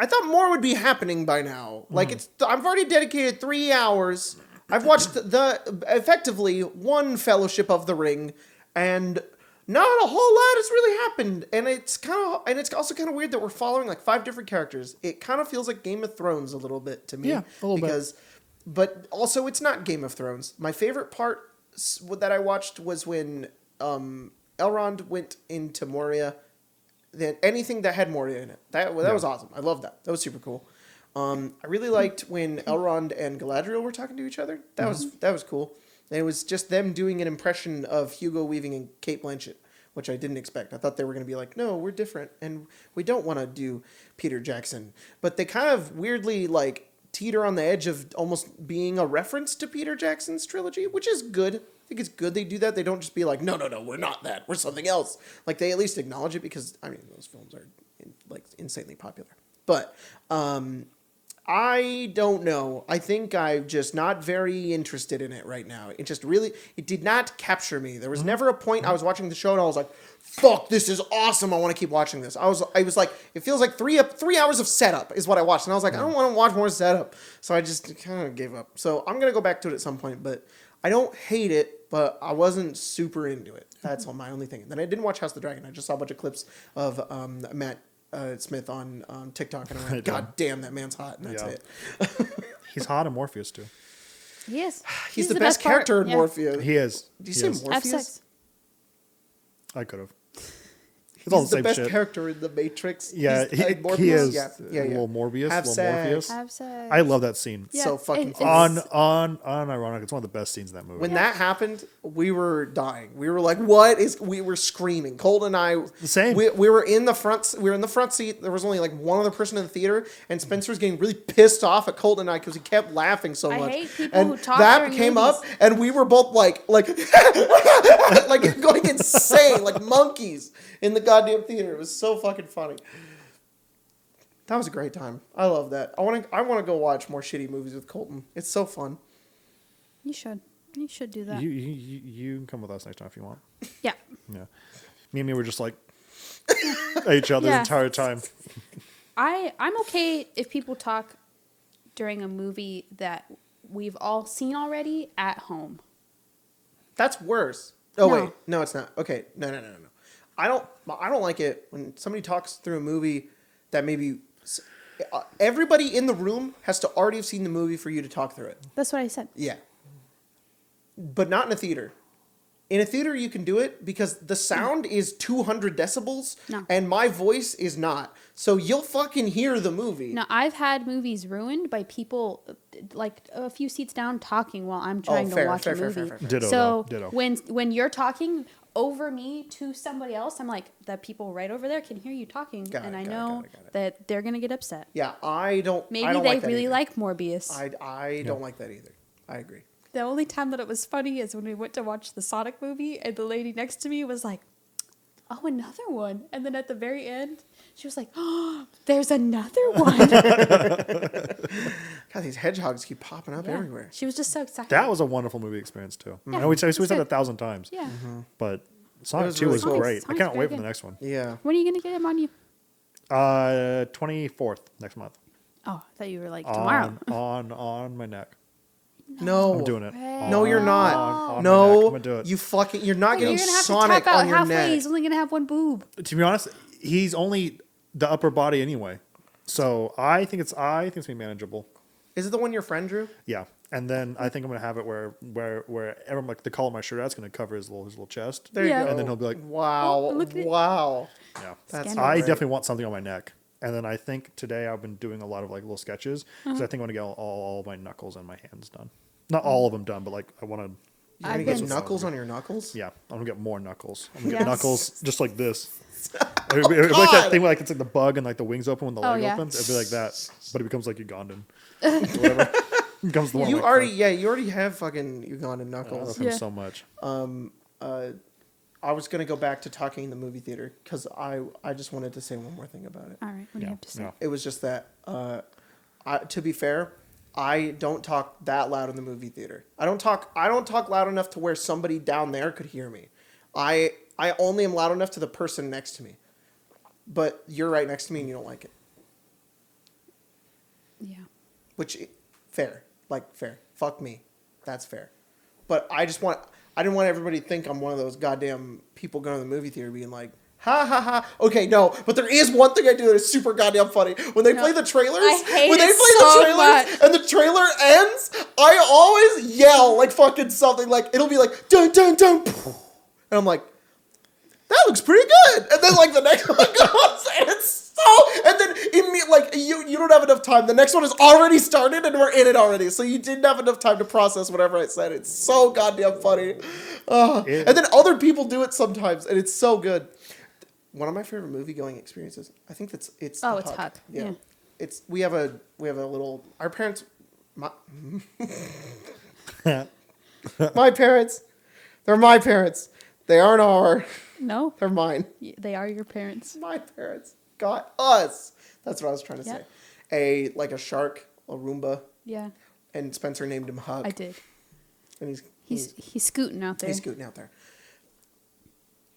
I thought more would be happening by now. Like I've already dedicated 3 hours. I've watched effectively 1 Fellowship of the Ring, and not a whole lot has really happened. And it's also kind of weird that we're following like 5 different characters. It kind of feels like Game of Thrones a little bit to me. Yeah, a little bit. But also it's not Game of Thrones. My favorite part that I watched was when Elrond went into Moria. Then anything that had Moria in it. That was awesome. I love that. That was super cool. I really liked when Elrond and Galadriel were talking to each other. That was cool. And it was just them doing an impression of Hugo Weaving and Cate Blanchett, which I didn't expect. I thought they were going to be like, no, we're different, and we don't want to do Peter Jackson. But they kind of weirdly like teeter on the edge of almost being a reference to Peter Jackson's trilogy, which is good. I think it's good they do that. They don't just be like, no, we're not that. We're something else. Like, they at least acknowledge it because, I mean, those films are, like, insanely popular. But I don't know. I think I'm just not very interested in it right now. It just really, it did not capture me. There was never a point I was watching the show and I was like, fuck, this is awesome. I want to keep watching this. I was like, it feels like 3 hours of setup is what I watched. And I was like, I don't want to watch more setup. So I just kind of gave up. So I'm going to go back to it at some point, but I don't hate it, but I wasn't super into it. That's all my only thing. Then I didn't watch House of the Dragon. I just saw a bunch of clips of Matt Smith on TikTok, and I'm like, God damn, that man's hot, and that's it. He's hot in Morpheus, too. He is. He's the best character in Morpheus. He is. Did you say Have Morpheus? sex. I could have. It's all He's the the same best shit. character in the Matrix. Yeah, He's, he Morpheus? is. Yeah. Little Morbius, Have little sex. Morpheus. Have sex. I love that scene. Yeah, So fucking it's- fun. Unironic. It's one of the best scenes in that movie. When that happened, we were dying. We were like, we were screaming. Colt and I, The same. We were in the front. We were in the front seat. There was only like one other person in the theater, and Spencer was getting really pissed off at Colt and I because he kept laughing so I much. hate people and who talk that during came movies. up, and we were both like like going insane, like monkeys in the goddamn theater. It was so fucking funny. That was a great time. I love that. I want to go watch more shitty movies with Colton. It's so fun. You should. You should do that. You can come with us next time if you want. Yeah. Yeah. Me and me were just like at each other the Yeah. entire time. I'm okay if people talk during a movie that we've all seen already at home. That's worse. Oh No. wait, no, it's not. Okay, no. I don't like it when somebody talks through a movie that maybe everybody in the room has to already have seen the movie for you to talk through it. That's what I said. Yeah, but not in a theater. In a theater, you can do it because the sound is 200 decibels, No. and my voice is not. So you'll fucking hear the movie. Now, I've had movies ruined by people like a few seats down talking while I'm trying to watch a movie. fair. Ditto. So Ditto. when you're talking over me to somebody else, I'm like, the people right over there can hear you talking, Got and it, I got it, know got it. that they're gonna get upset. Yeah, I don't. Maybe I don't they like that really either. like Morbius. I don't like that either. I agree. The only time that it was funny is when we went to watch the Sonic movie, and the lady next to me was like, "Oh, another one!" And then at the very end, She was like, "Oh, there's another one." God, these hedgehogs keep popping up Yeah. everywhere. She was just so excited. That was a wonderful movie experience too. Yeah, I know we said it's it good. 1,000 times. Yeah. But Sonic was 2 really was cool. great. I Sonic's cannot very wait for good. the next one. Yeah. When are you gonna get him on you? 24th next month. Oh, I thought you were like tomorrow. On my neck. No. I'm doing it. Way. No, you're not. On my neck. I'm No, gonna do it. you fucking. You're not You're getting gonna have to Sonic tap out on your halfway. neck. He's only gonna have one boob. To be honest, he's only the upper body anyway. So I think it's gonna be manageable. Is it the one your friend drew? Yeah. And then I think I'm gonna have it where everyone, like the collar of my shirt out's gonna cover his little chest. There Yeah. you go. And then he'll be like, wow, Oh, look at it. wow. yeah. That's Scandal. I great. definitely want something on my neck. And then I think today I've been doing a lot of like little sketches because I think I want to get all my knuckles and my hands done. Not all of them done, but like I want to. You're gonna I've get been- knuckles on your knuckles? Yeah, I'm gonna get more knuckles. I'm gonna Yes. get knuckles just like this. It'd be like that God. thing where like it's like the bug and like the wings open when the Oh, leg yeah. opens. It'd be like that, but it becomes like Ugandan. Or whatever. It becomes the one. You like, already have fucking Ugandan I knuckles. love him Yeah. so much. I was gonna go back to talking in the movie theater because I just wanted to say one more thing about it. All right. What do you have to say? Yeah. It was just that, to be fair, I don't talk that loud in the movie theater. I don't talk loud enough to where somebody down there could hear me. I only am loud enough to the person next to me. But you're right next to me and you don't like it. Yeah. Which, fair. Like, fair. Fuck me. That's fair. But I didn't want everybody to think I'm one of those goddamn people going to the movie theater being like, ha ha ha. Okay, no, but there is one thing I do that is super goddamn funny. When they No. play the trailers, I hate when they it play so the trailers much. and the trailer ends, I always yell like fucking something. Like, it'll be like, dun dun dun. And I'm like, that looks pretty good. And then like the next one goes and it's so, and then like you don't have enough time. The next one has already started and we're in it already. So you didn't have enough time to process whatever I said. It's so goddamn funny. And then other people do it sometimes and it's so good. One of my favorite movie going experiences. I think it's Oh, the it's Huck. Yeah. Yeah. It's we have a little our parents my parents. They're my parents. They aren't our. No, They're mine. they are your parents. My parents got us. That's what I was trying to Yeah. say. A shark, a Roomba, Yeah, and Spencer named him Huck. I did. And He's scooting out there. he's scooting out there.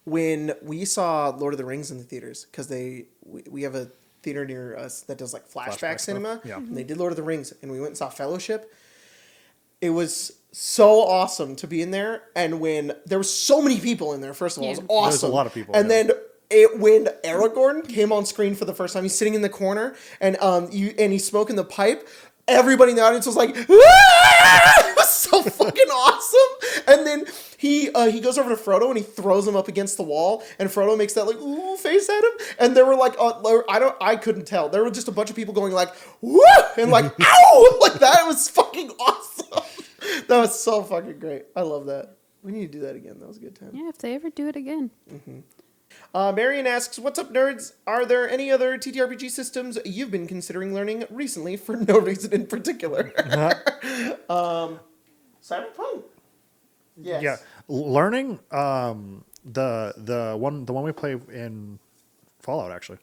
When we saw Lord of the Rings in the theaters, because we have a theater near us that does like flashback Flashback cinema. stuff, yeah. And they did Lord of the Rings, and we went and saw Fellowship. It was so awesome to be in there, and when there was so many people in there, first of all, it was Yeah. awesome. There's a lot of people, And yeah. then when Aragorn came on screen for the first time, he's sitting in the corner, and he's smoking the pipe. Everybody in the audience was like, "Ah!" It was so fucking awesome. And then he goes over to Frodo and he throws him up against the wall, and Frodo makes that like ooh face at him. And there were like I couldn't tell. There were just a bunch of people going like woo and like ow like that. It was fucking awesome. That was so fucking great. I love that. We need to do that again. That was a good time. Yeah, if they ever do it again. Marion asks, "What's up, nerds? Are there any other TTRPG systems you've been considering learning recently for no reason in particular?" Cyberpunk. Yes. Yeah, learning the one we play in Fallout actually.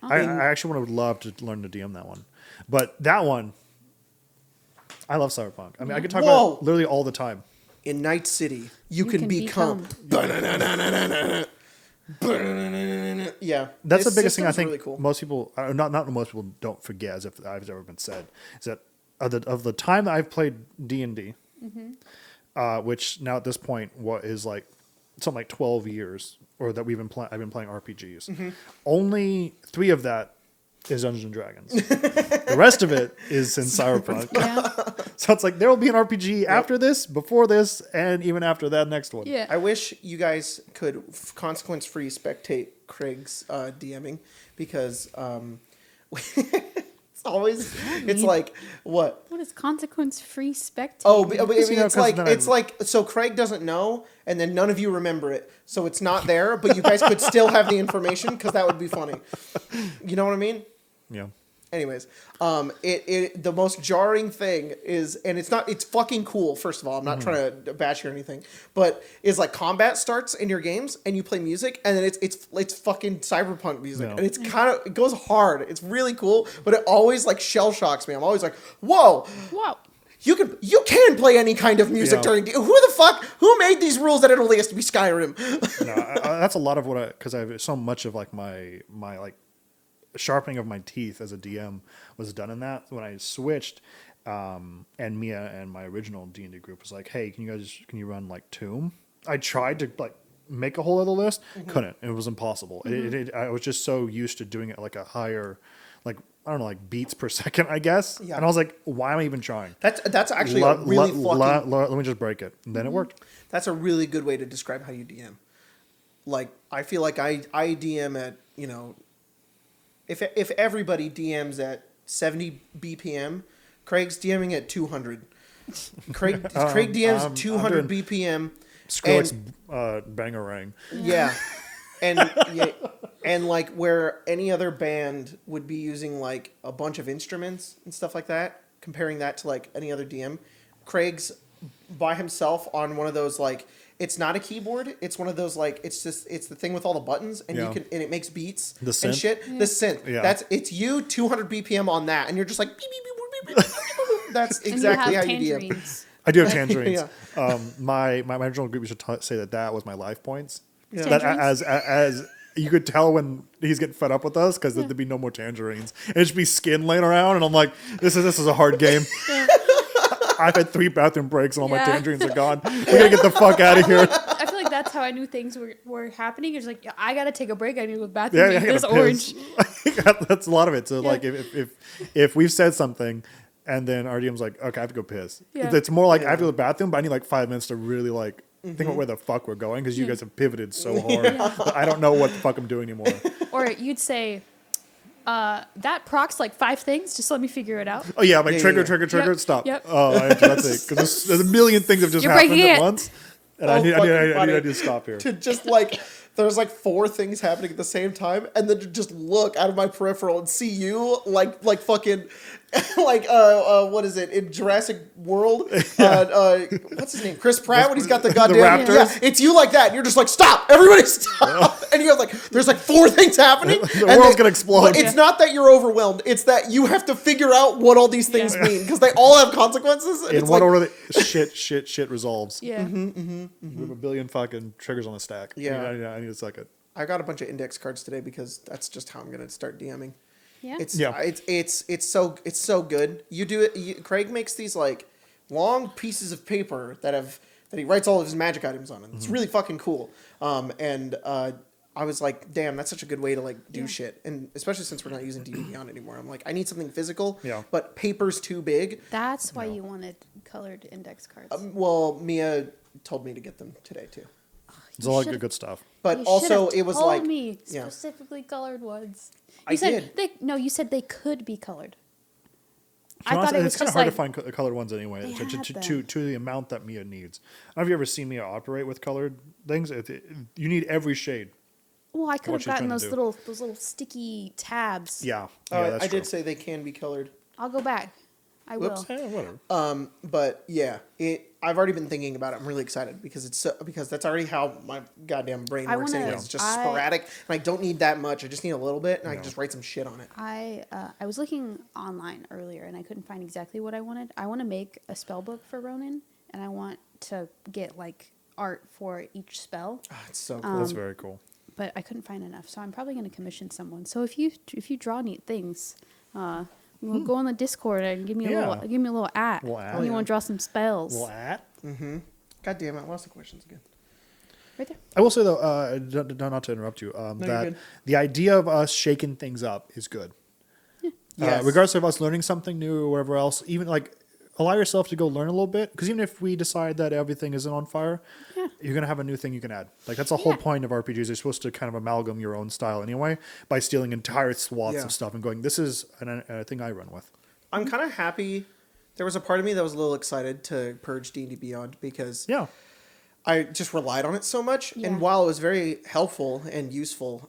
I actually would love to learn to DM that one, but that one I love Cyberpunk. I mean, I could talk Whoa. about it literally all the time. In Night City, you can become. Yeah, That's this the biggest thing I system's think really cool. most people, not most people, don't forget, as if I've ever been said, is that of the time that I've played D&D, which now at this point what is like something like 12 years, or that I've been playing RPGs. Only 3 of that is Dungeons and Dragons. The rest of it is in Cyberpunk. Yeah. So it's like there will be an RPG after this, before this, and even after that next one. Yeah. I wish you guys could consequence-free spectate Craig's DMing because it's like what? What is consequence-free spectating? Oh, but Because, you know, 'cause then it's like so Craig doesn't know, and then none of you remember it, so it's not there. But you guys could still have the information because that would be funny. You know what I mean? Yeah. Anyways, the most jarring thing is, and it's fucking cool. First of all, I'm not trying to bash you or anything, but is like combat starts in your games and you play music, and then it's fucking cyberpunk music, and it's kind of, it goes hard. It's really cool, but it always like shell shocks me. I'm always like, whoa. You can play any kind of music during. Who made these rules that it only has to be Skyrim? That's a lot of what because I have so much of like my like sharpening of my teeth as a DM was done in that. When I switched, and Mia and my original D&D group was like, hey, can you run like Tomb? I tried to like make a whole other list, couldn't. It was impossible. I was just so used to doing it like a higher, like, I don't know, like beats per second, I guess. Yeah. And I was like, why am I even trying? That's actually a really fucking... Let me just break it. And then it worked. That's a really good way to describe how you DM. Like, I feel like I DM at, if everybody DMs at 70 BPM, Craig's DMing at 200. Craig DMs 200 BPM. Skrillex Bangarang. Yeah. And like where any other band would be using like a bunch of instruments and stuff like that, comparing that to like any other DM, Craig's by himself on one of those, like, it's not a keyboard, it's one of those like, it's the thing with all the buttons, and you can, and it makes beats and shit. The synth. Yeah. It's you 200 BPM on that, and you're just like beep, beep, beep, beep, beep, beep. That's exactly how you DM. I do have tangerines. My original group used to say that was my life points. Yeah. That as you could tell when he's getting fed up with us, because there'd be no more tangerines. It'd just be skin laying around, and I'm like, this is a hard game. I've had 3 bathroom breaks and all my tangerines are gone. We gotta get the fuck out of here. I feel like that's how I knew things were happening. It's like, I gotta take a break. I need to go to the bathroom. Yeah, this orange. That's a lot of it. So like if we've said something and then our DM's like, okay, I have to go piss. Yeah. It's more like I have to go to the bathroom, but I need like 5 minutes to really like think about where the fuck we're going, because you guys have pivoted so hard that I don't know what the fuck I'm doing anymore. Or you'd say, that procs like 5 things. Just let me figure it out. Oh yeah, like trigger, stop. Yep. Oh, that's it. Because there's a million things that just happened at once, and I need to stop here. To just like, there's like 4 things happening at the same time, and then to just look out of my peripheral and see you like fucking like what is it in Jurassic World? What's his name? Chris Pratt, when he's got the goddamn Raptors. Yeah, it's you like that. And you're just like, stop, everybody stop. And you have like, there's like 4 things happening. The world's gonna explode. It's not that you're overwhelmed. It's that you have to figure out what all these things mean, because they all have consequences. And in what order shit resolves. Yeah. We have a billion fucking triggers on the stack. Yeah. I need a second. I got a bunch of index cards today because that's just how I'm gonna start DMing. Yeah. It's so good. You do it. Craig makes these like long pieces of paper that he writes all of his magic items on, and it's really fucking cool. I was like, damn, that's such a good way to like do shit, and especially since we're not using D&D Beyond anymore. I'm like, I need something physical. Yeah. But paper's too big. That's why you wanted colored index cards. Well, Mia told me to get them today too. It's a lot of good stuff. But also, it was like me specifically colored ones. You said you said they could be colored. I thought it was kind of hard to find colored ones anyway, to the amount that Mia needs. I don't know if you ever seen Mia operate with colored things. You need every shade. Well, I could have gotten those little sticky tabs. Yeah. That's I did say they can be colored. I'll go back. I will. Whatever. But yeah, I've already been thinking about it. I'm really excited because that's already how my goddamn brain works. It's just sporadic, and I don't need that much. I just need a little bit, and I can just write some shit on it. I was looking online earlier, and I couldn't find exactly what I wanted. I want to make a spell book for Ronin, and I want to get like art for each spell. Oh, it's so cool. That's very cool. But I couldn't find enough, so I'm probably going to commission someone. So if you draw neat things, we'll go on the Discord and give me a little at. When you want to draw some spells. A little at? Mm-hmm. God damn it, I lost the questions again. Right there. I will say though, not to interrupt you, that the idea of us shaking things up is good. Yeah. Yes. Regardless of us learning something new or whatever else, even like allow yourself to go learn a little bit, because even if we decide that everything isn't on fire, you're going to have a new thing you can add. Like that's the whole point of RPGs. You're supposed to kind of amalgam your own style anyway by stealing entire swaths of stuff and going, this is a thing I run with. I'm kind of happy. There was a part of me that was a little excited to purge D&D Beyond because I just relied on it so much. Yeah. And while it was very helpful and useful,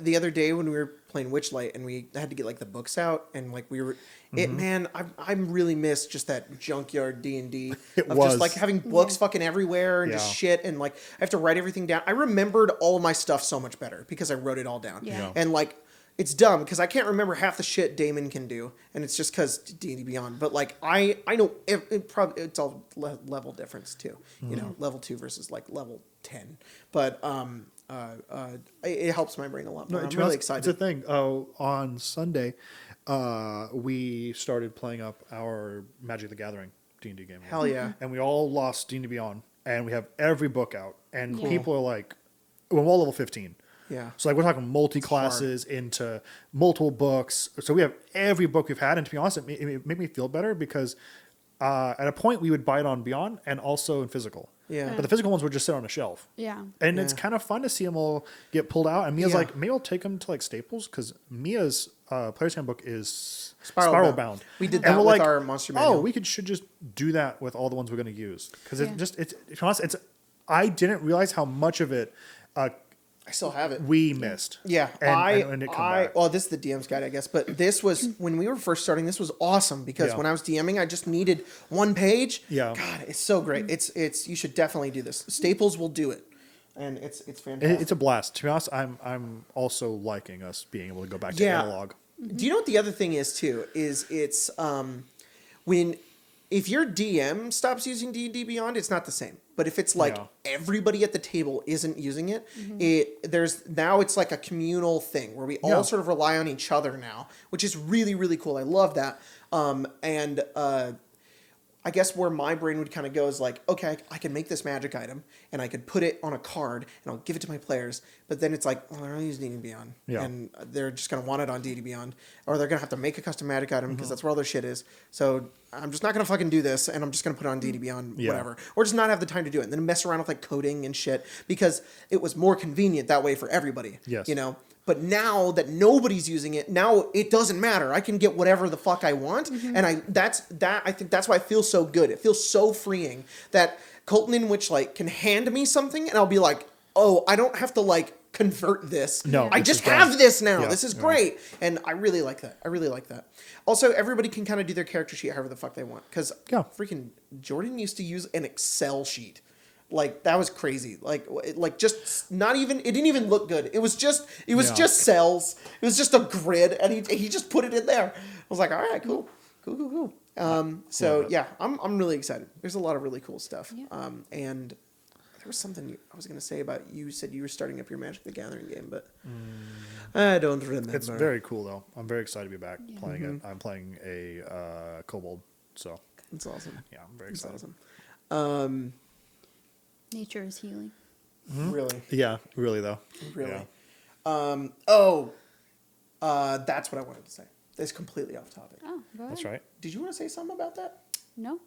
the other day when we were playing Witchlight and we had to get like the books out and like we were, man, I'm really missed just that junkyard D&D It of was. just like having books fucking everywhere and just Yeah. shit and like I have to write everything down. I remembered all of my stuff so much better because I wrote it all down. Yeah. Yeah. And like it's dumb because I can't remember half the shit Damon can do, and it's just because D&D Beyond. But like I know it's all level difference too. You know, level 2 versus like level 10. But it helps my brain a lot more. I'm really excited. It's a thing. On Sunday, we started playing up our Magic the Gathering D&D game. Hell yeah. And we all lost D&D Beyond, and we have every book out, and Cool. people are like, we're all level 15. Yeah. So like we're talking multi-classes into multiple books. So we have every book we've had, and to be honest, it made me feel better because at a point we would buy it on Beyond and also in physical. Yeah. But the physical ones would just sit on a shelf. Yeah. And it's Yeah. kind of fun to see them all get pulled out. And Mia's Yeah. like, maybe I'll take them to like Staples because Mia's Player's Handbook is Spiral spiral bound. bound. We did And that we're with like, our monster manual. Oh, we should just do that with all the ones we're going to use because Yeah. it's to be honest, I didn't realize how much of it I still have it. we missed. Yeah, and it come back. well, this is the DM's guide, I guess, but this was when we were first starting. This was awesome because Yeah. when I was DMing, I just needed one page. Yeah. God, it's so great. It's you should definitely do this. Staples will do it, and it's fantastic. It's a blast. To be honest, I'm also liking us being able to go back to Yeah. analog. Do you know what the other thing is too? Is it's when if your DM stops using D&D Beyond, it's not the same. But if it's like Yeah. everybody at the table isn't using it, it's like a communal thing where we all Yeah. sort of rely on each other now, which is really, really cool. I love that. I guess where my brain would kind of go is like, okay, I can make this magic item and I could put it on a card and I'll give it to my players. But then it's like, well, they're not using D&D Beyond. Yeah. And they're just going to want it on D&D Beyond. Or they're going to have to make a custom magic item because that's where all their shit is. So I'm just not going to fucking do this and I'm just going to put it on D&D Beyond, Yeah. whatever. Or just not have the time to do it. And then mess around with like coding and shit because it was more convenient that way for everybody. Yes. You know? But now that nobody's using it, now it doesn't matter. I can get whatever the fuck I want, and I think that's why it feels so good. It feels so freeing that Colton and Witchlight can hand me something, and I'll be like, oh, I don't have to like convert this. No, I it's just just done. have this now. Yeah, This is yeah. great, and I really like that. I really like that. Also, everybody can kind of do their character sheet however the fuck they want, because Yeah. freaking Jordan used to use an Excel sheet. Like that was crazy. Like just not even. It didn't even look good. It was just Yeah. cells. It was just a grid, and he just put it in there. I was like, all right, cool. So Love it. yeah, I'm really excited. There's a lot of really cool stuff. Yeah. And there was something I was gonna say about you said you were starting up your Magic the Gathering game, but I don't remember. It's very cool though. I'm very excited to be back Yeah. playing it. I'm playing a kobold, so It's awesome. yeah, I'm very It's excited. awesome. Nature is healing. Really, Yeah, really though. really. Yeah. That's what I wanted to say. That's completely off topic. Oh, go That's ahead. right. Did you want to say something about that? No,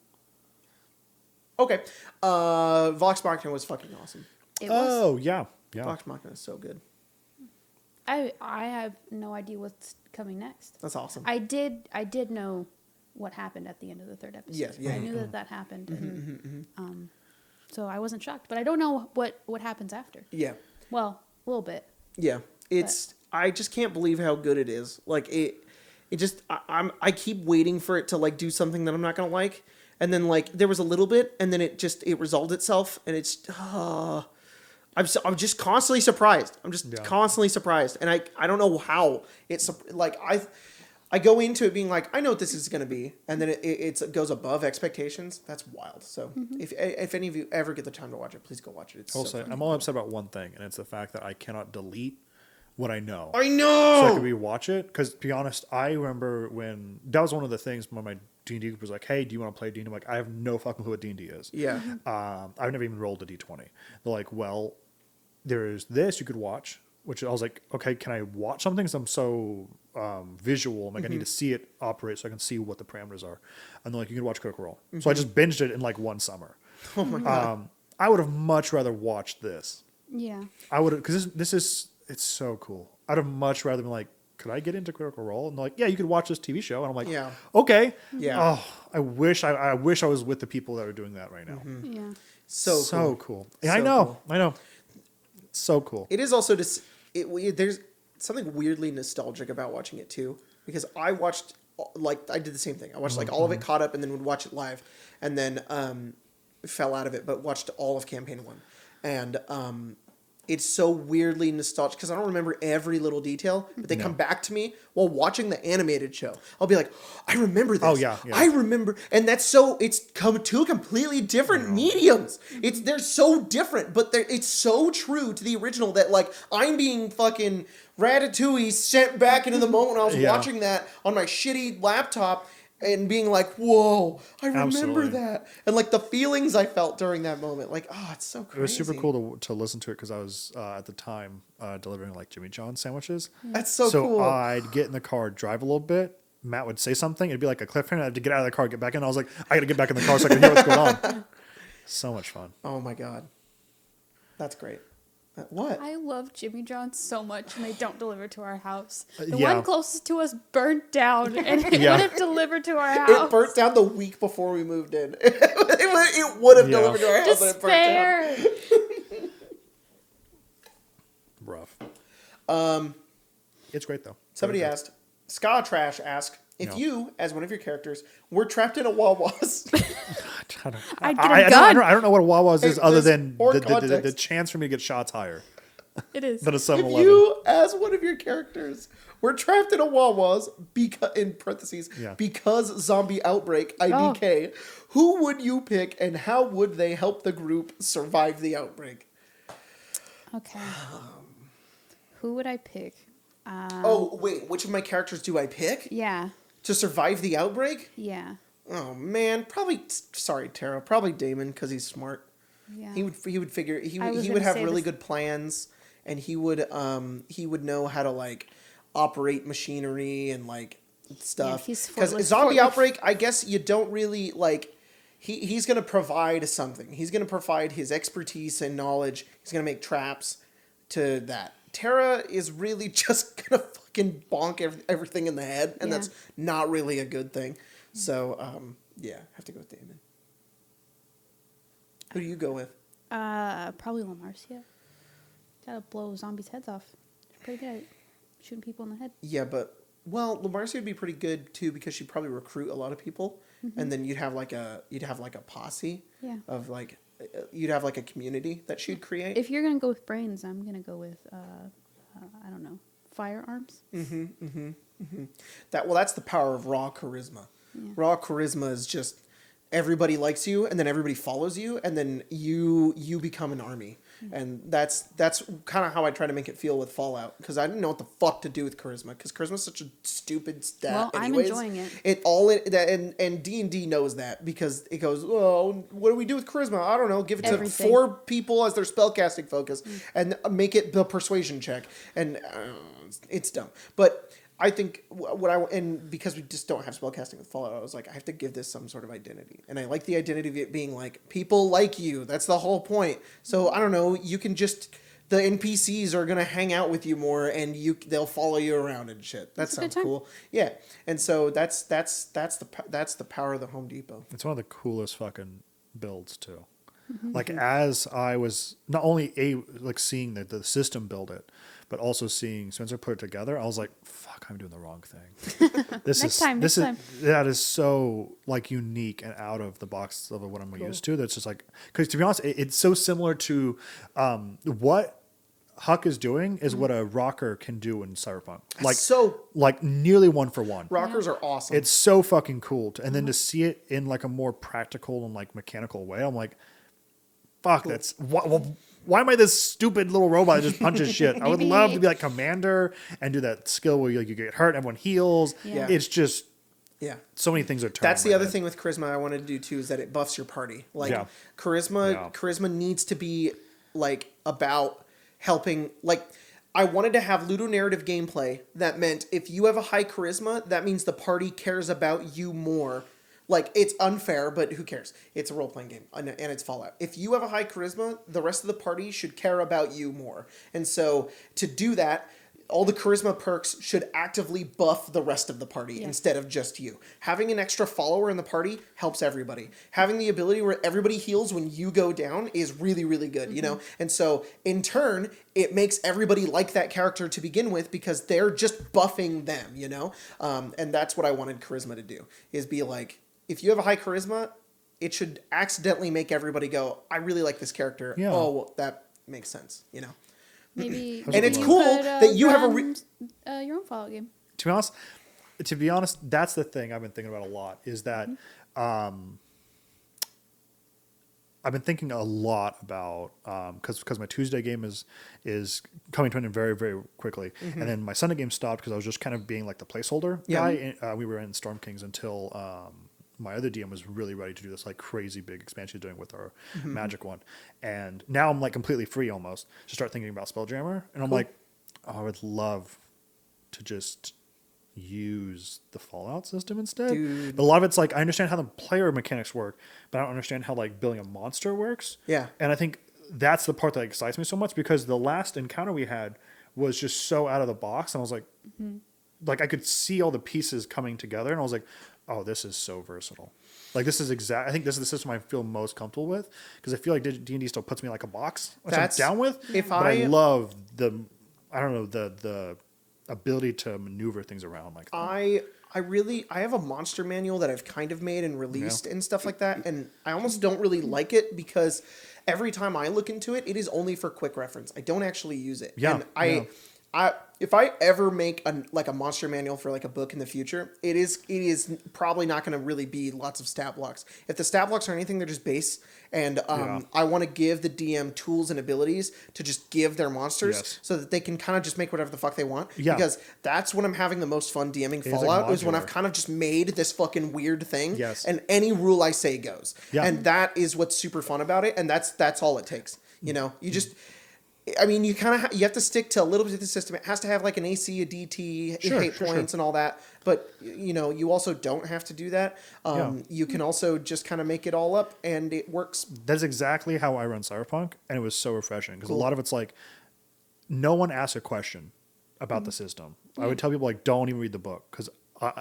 Okay. Vox Machina was fucking awesome. it was. Oh yeah, yeah. Vox Machina is so good. I have no idea what's coming next. That's awesome. I did know what happened at the end of the third episode. Yes, yeah, I yeah. knew that happened, and so I wasn't shocked. But I don't know what happens after. Yeah. Well, a little bit. Yeah. I just can't believe how good it is. Like it just I keep waiting for it to like do something that I'm not gonna like. And then like there was a little bit and then it resolved itself and it's I'm just constantly surprised. I'm just Yeah. constantly surprised. And I don't know how it's like I go into it being like, I know what this is going to be, and then it goes above expectations. That's wild. So if any of you ever get the time to watch it, please go watch it. It's Also, so fun. I'm only upset about one thing, and it's the fact that I cannot delete what I know. I So I know. could rewatch it. Because to be honest, I remember when that was one of the things when my D&D group was like, "Hey, do you want to play D&D?" I'm like, I have no fucking clue what D&D is. Yeah. I've never even rolled a D20. They're like, "Well, there's this you could watch," which I was like, "Okay, can I watch something?" Because I'm so visual. I'm like, I need to see it operate so I can see what the parameters are. And they're like, "You can watch Critical Role." So I just binged it in like one summer. Oh my god. I would have much rather watched this. Yeah. I would have, because it's so cool. I'd have much rather been like, could I get into Critical Role? And they're like, yeah, you could watch this TV show. And I'm like, Yeah. okay. Yeah. Oh, I wish I was with the people that are doing that right now. Yeah. So cool. cool. Yeah, So I know. cool. I know. So cool. It is also there's something weirdly nostalgic about watching it too, because I watched I did the same thing. I watched like all of it, caught up, and then would watch it live, and then fell out of it, but watched all of campaign 1, and it's so weirdly nostalgic because I don't remember every little detail, but they come back to me while watching the animated show. I'll be like, I remember this. Oh, yeah. I remember. And that's so, it's come two completely different mediums. They're so different, but it's so true to the original that like I'm being fucking Ratatouille sent back into the moment I was watching that on my shitty laptop and being like, whoa, I remember that. And like the feelings I felt during that moment, like, oh, it's so crazy. It was super cool to listen to it because I was at the time delivering like Jimmy John's sandwiches. That's so cool. So I'd get in the car, drive a little bit. Matt would say something. It'd be like a cliffhanger. I had to get out of the car, get back in. I was like, I got to get back in the car so I can hear what's going on. So much fun. Oh my God. That's great. What? I love Jimmy John's so much, and they don't deliver to our house. The Yeah. one closest to us burnt down, and it Yeah. would have delivered to our house. It burnt down the week before we moved in. It would have delivered to our house and it burnt down. Despair. Rough. It's great though. Somebody Very asked, Ska Trash asked, if No. you, as one of your characters, were trapped in a Wawa's. I'd get a gun. I don't know what a Wawa's is Hey, other there's than more the context. chance for me to get shots higher It is. than a If 7-Eleven. you, as one of your characters, were trapped in a Wawa's, in parentheses, Yeah. because zombie outbreak, IDK, who would you pick and how would they help the group survive the outbreak? Okay. Who would I pick? Oh, wait, which of my characters do I pick Yeah. to survive the outbreak? Yeah. Oh man, probably. Sorry, Tara. Probably Damon because he's smart. Yeah. He would figure. He I was would gonna have say really this- good plans, and he would know how to like operate machinery and like stuff. he's Because Fort- zombie Fort- outbreak, I guess you don't really like. He's gonna provide something. He's gonna provide his expertise and knowledge. He's gonna make traps to that. Tara is really just gonna fucking bonk everything in the head, and Yeah. that's not really a good thing. So, yeah, have to go with Damon. Who do you go with? Probably Lamarcia. Gotta blow zombies' heads off. She's pretty good at shooting people in the head. Yeah, but Lamarcia would be pretty good too because she'd probably recruit a lot of people, and then you'd have like a posse Yeah. of like you'd have like a community that she'd create. If you're gonna go with brains, I'm gonna go with I don't know, firearms. That's the power of raw charisma. Yeah. Raw charisma is just everybody likes you, and then everybody follows you, and then you become an army. And that's kind of how I try to make it feel with Fallout, because I didn't know what the fuck to do with charisma, because charisma is such a stupid stat. Well, I'm anyways. enjoying it. And D&D knows that, because it goes, oh, what do we do with charisma? I don't know. Give it Everything. to 4 people as their spellcasting focus, and make it the persuasion check, and it's dumb. But I think because we just don't have spellcasting with Fallout, I was like, I have to give this some sort of identity. And I like the identity of it being like, people like you. That's the whole point. So, I don't know, you can just, the NPCs are going to hang out with you more and they'll follow you around and shit. That That's a good sounds time. cool. Yeah. And so that's the power of the Home Depot. It's one of the coolest fucking builds too. Mm-hmm. Like as I was not only seeing the system build it, but also seeing Spencer put it together, I was like, "Fuck, I'm doing the wrong thing." Next time. That is so like unique and out of the box of what I'm used to. That's just like, because to be honest, it's so similar to what Huck is doing is what a rocker can do in Cyberpunk. Like nearly 1 for 1. Rockers are awesome. It's so fucking cool, and then to see it in like a more practical and like mechanical way, I'm like, fuck, that's why am I this stupid little robot that just punches shit? I would love to be like Commander and do that skill where you get hurt, everyone heals. Yeah. It's just yeah. so many things are turning. That's the my other head. thing with charisma I wanted to do too, is that it buffs your party. Like Yeah. charisma needs to be like about helping. Like I wanted to have ludonarrative gameplay that meant if you have a high charisma, that means the party cares about you more. Like, it's unfair, but who cares? It's a role-playing game, and it's Fallout. If you have a high charisma, the rest of the party should care about you more. And so, to do that, all the charisma perks should actively buff the rest of the party instead of just you. Having an extra follower in the party helps everybody. Having the ability where everybody heals when you go down is really, really good, you know? And so, in turn, it makes everybody like that character to begin with because they're just buffing them, you know? And that's what I wanted charisma to do, is be like, if you have a high charisma, it should accidentally make everybody go, I really like this character. Yeah. Oh, well, that makes sense, you know? Maybe. And it's you cool could, that you have a your own Fallout game. To be honest, that's the thing I've been thinking about a lot. Is that I've been thinking a lot about because my Tuesday game is coming to an end very, very quickly, and then my Sunday game stopped because I was just kind of being like the placeholder guy. We were in Storm Kings until my other DM was really ready to do this like crazy big expansion he's doing with our magic one. And now I'm like completely free almost to start thinking about Spelljammer. And I'm like, oh, I would love to just use the Fallout system instead. Dude. But a lot of it's like, I understand how the player mechanics work, but I don't understand how like building a monster works. Yeah. And I think that's the part that excites me so much because the last encounter we had was just so out of the box. And I was like, like I could see all the pieces coming together and I was like, oh, this is so versatile. Like this is I think this is the system I feel most comfortable with because I feel like D&D still puts me like a box, which I'm down with. But I love the ability to maneuver things around like that. I have a monster manual that I've kind of made and released and stuff like that, and I almost don't really like it because every time I look into it, it is only for quick reference. I don't actually use it. Yeah. And if I ever make a monster manual for like a book in the future, it is probably not going to really be lots of stat blocks. If the stat blocks are anything, they're just base. And I want to give the DM tools and abilities to just give their monsters so that they can kind of just make whatever the fuck they want. Yeah. Because that's when I'm having the most fun DMing Fallout, is when I've kind of just made this fucking weird thing. Yes. And any rule I say goes. Yeah. And that is what's super fun about it. And that's all it takes. You know, you just... I mean, you kind of you have to stick to a little bit of the system. It has to have like an AC, a DT, hit points, and all that. But you know, you also don't have to do that. You can also just kind of make it all up, and it works. That's exactly how I run Cyberpunk, and it was so refreshing because a lot of it's like no one asks a question about the system. I would tell people like, don't even read the book because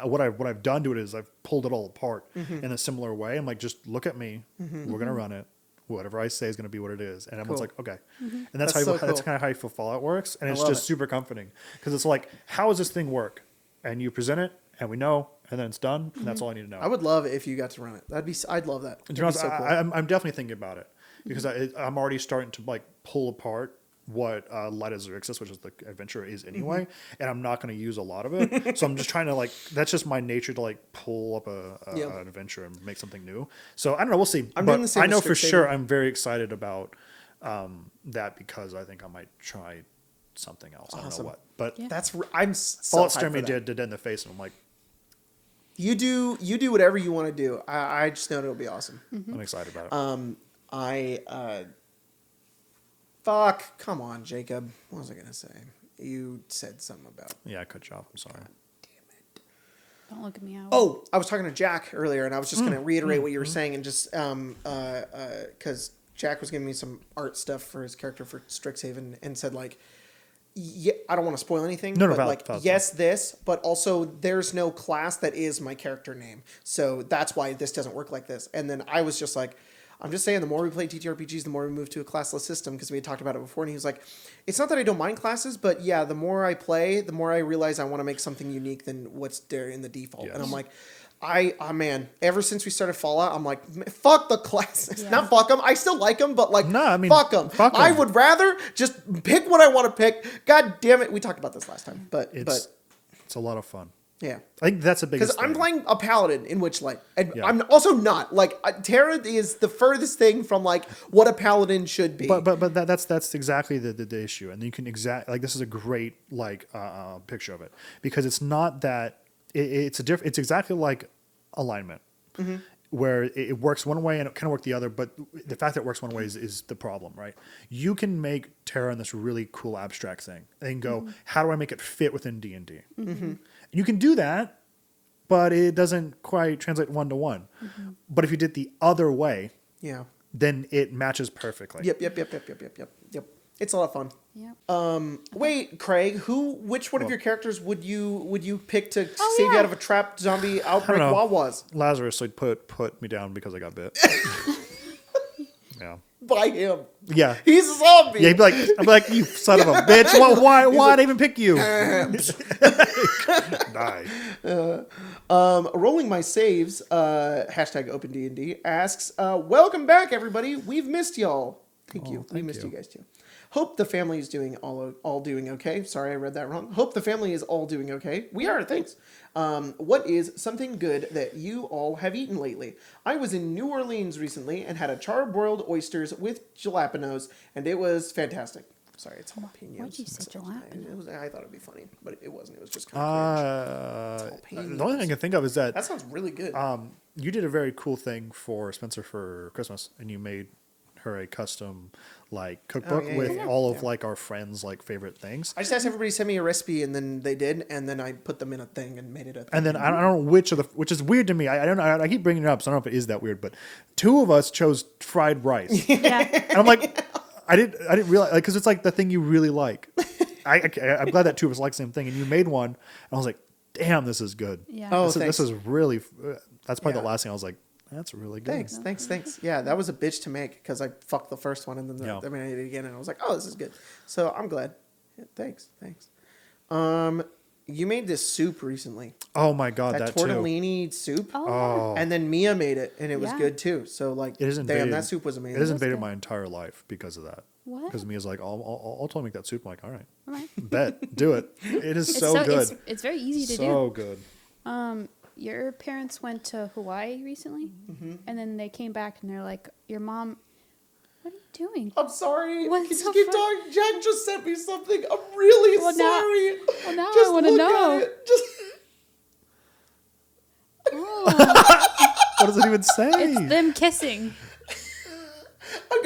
what I've done to it is I've pulled it all apart in a similar way. I'm like, just look at me. We're gonna run it. Whatever I say is going to be what it is. And everyone's like, okay. And that's kind of how I feel Fallout works. And it's just super comforting because it's like, how does this thing work? And you present it and we know, and then it's done. And that's all I need to know. I would love it if you got to run it. I'd love that. To be honest, so cool. I'm definitely thinking about it because I'm already starting to like pull apart what Light as Xerxes, which is the adventure, is anyway, and I'm not going to use a lot of it. So I'm just trying to like, that's just my nature to like pull up an adventure and make something new. So I don't know, we'll see. I'm doing the same. I know for sure I'm very excited about that because I think I might try something else. Awesome. I don't know what, but I'm so Fallout stared me dead in the face, and I'm like, you do whatever you want to do. I just know it'll be awesome. I'm excited about it. Fuck, come on, Jacob. What was I going to say? You said something about... Yeah, I cut you off. I'm sorry. God damn it. Don't look at me out. Oh, I was talking to Jack earlier, and I was just going to reiterate what you were saying, and just... Because Jack was giving me some art stuff for his character for Strixhaven, and said, like... Yeah, I don't want to spoil anything, yes, this, but also there's no class that is my character name. So that's why this doesn't work like this. And then I was just like... I'm just saying, the more we play TTRPGs, the more we move to a classless system, because we had talked about it before, and he was like, it's not that I don't mind classes, but yeah, the more I play, the more I realize I want to make something unique than what's there in the default. Yes. And I'm like, man, ever since we started Fallout, I'm like, fuck the classes. Yeah. Not fuck them. I still like them, but like, fuck them. I would rather just pick what I want to pick. God damn it. We talked about this last time, but it's a lot of fun. Yeah. I think that's the biggest thing. Because I'm playing a paladin in Witchlight. And I'm also not. Like, Terra is the furthest thing from, like, what a paladin should be. But that's exactly the issue. And you can this is a great, like, picture of it. Because it's not that... It's exactly like alignment. Mm-hmm. Where it works one way and it can work the other, but the fact that it works one way is the problem, right? You can make Terra in this really cool abstract thing and go, how do I make it fit within D&D? Mm-hmm. You can do that, but it doesn't quite translate one-to-one. Mm-hmm. But if you did the other way, then it matches perfectly. Yep. It's a lot of fun. Yep. Wait, Craig, which one of your characters would you pick to Oh, save you yeah. out of a trapped zombie outbreak? know. What was? Lazarus would put me down because I got bit. Yeah. By him. Yeah. He's a zombie. Yeah, I'd be like, you son of a bitch. Why'd I even pick you? Die. Rolling my saves, hashtag OpenD&D asks, welcome back, everybody. We've missed y'all. Thank you. We missed you guys too. Hope the family is doing all doing okay. Sorry, I read that wrong. Hope the family is all doing okay. We are, thanks. What is something good that you all have eaten lately? I was in New Orleans recently and had a charbroiled oysters with jalapenos, and it was fantastic. Sorry, it's jalapenos. Why'd you say jalapeno? I thought it'd be funny, but it wasn't. It was just kind of cringe. The only thing I can think of is that That sounds really good. you did a very cool thing for Spencer for Christmas, and you made her a custom like cookbook with all of like our friends' like favorite things. I just asked everybody to send me a recipe, and then they did, and then I put them in a thing and made it a thing. And then I don't know which is weird to me. I don't know. I keep bringing it up, so I don't know if it is that weird. But two of us chose fried rice, Yeah. and I'm like, I didn't realize because it's like the thing you really like. I'm glad that two of us like the same thing, and you made one, and I was like, damn, this is good. Yeah. Oh, This is really. That's probably Yeah. the last thing I was like. That's really good. Thanks. Yeah, that was a bitch to make because I fucked the first one and then I made it again and I was like, oh, this is good. So I'm glad. Yeah, thanks. You made this soup recently. Oh my god, that too. tortellini soup. Oh. And then Mia made it and it was Yeah. good too. So like, It has damn, invaded, that soup was amazing. It has was invaded good. my entire life because of that. What? Because Mia's like, I'll totally make that soup. I'm like, all right, All right. bet, do it. It is It's so good. It's very easy to So good. do. Your parents went to Hawaii recently, and then they came back and they're like, "Your mom, what are you doing?" I'm sorry. What's Can you so keep funny? talking? Jack just sent me something. I'm really Well, now- sorry. well, now I Just wanna look know. at it. Just Oh, What does it even say? it's them kissing. I'm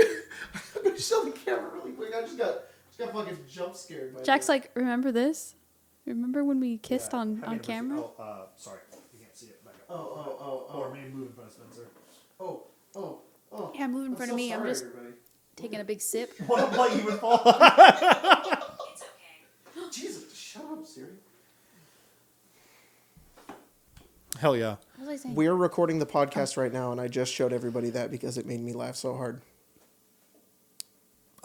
gonna show the camera really quick. I just got fucking jump scared. By Jack's that. like, "Remember this? Remember when we kissed on camera?" Oh, sorry. You can't see it. Back up. Oh. Or maybe move in front of Spencer. Oh. Yeah, move in front of me. I'm just everybody. taking a big sip. What a you would fall. It's okay. Jesus, shut up, Siri. Hell yeah. What was I saying? We're recording the podcast right now, and I just showed everybody that because it made me laugh so hard.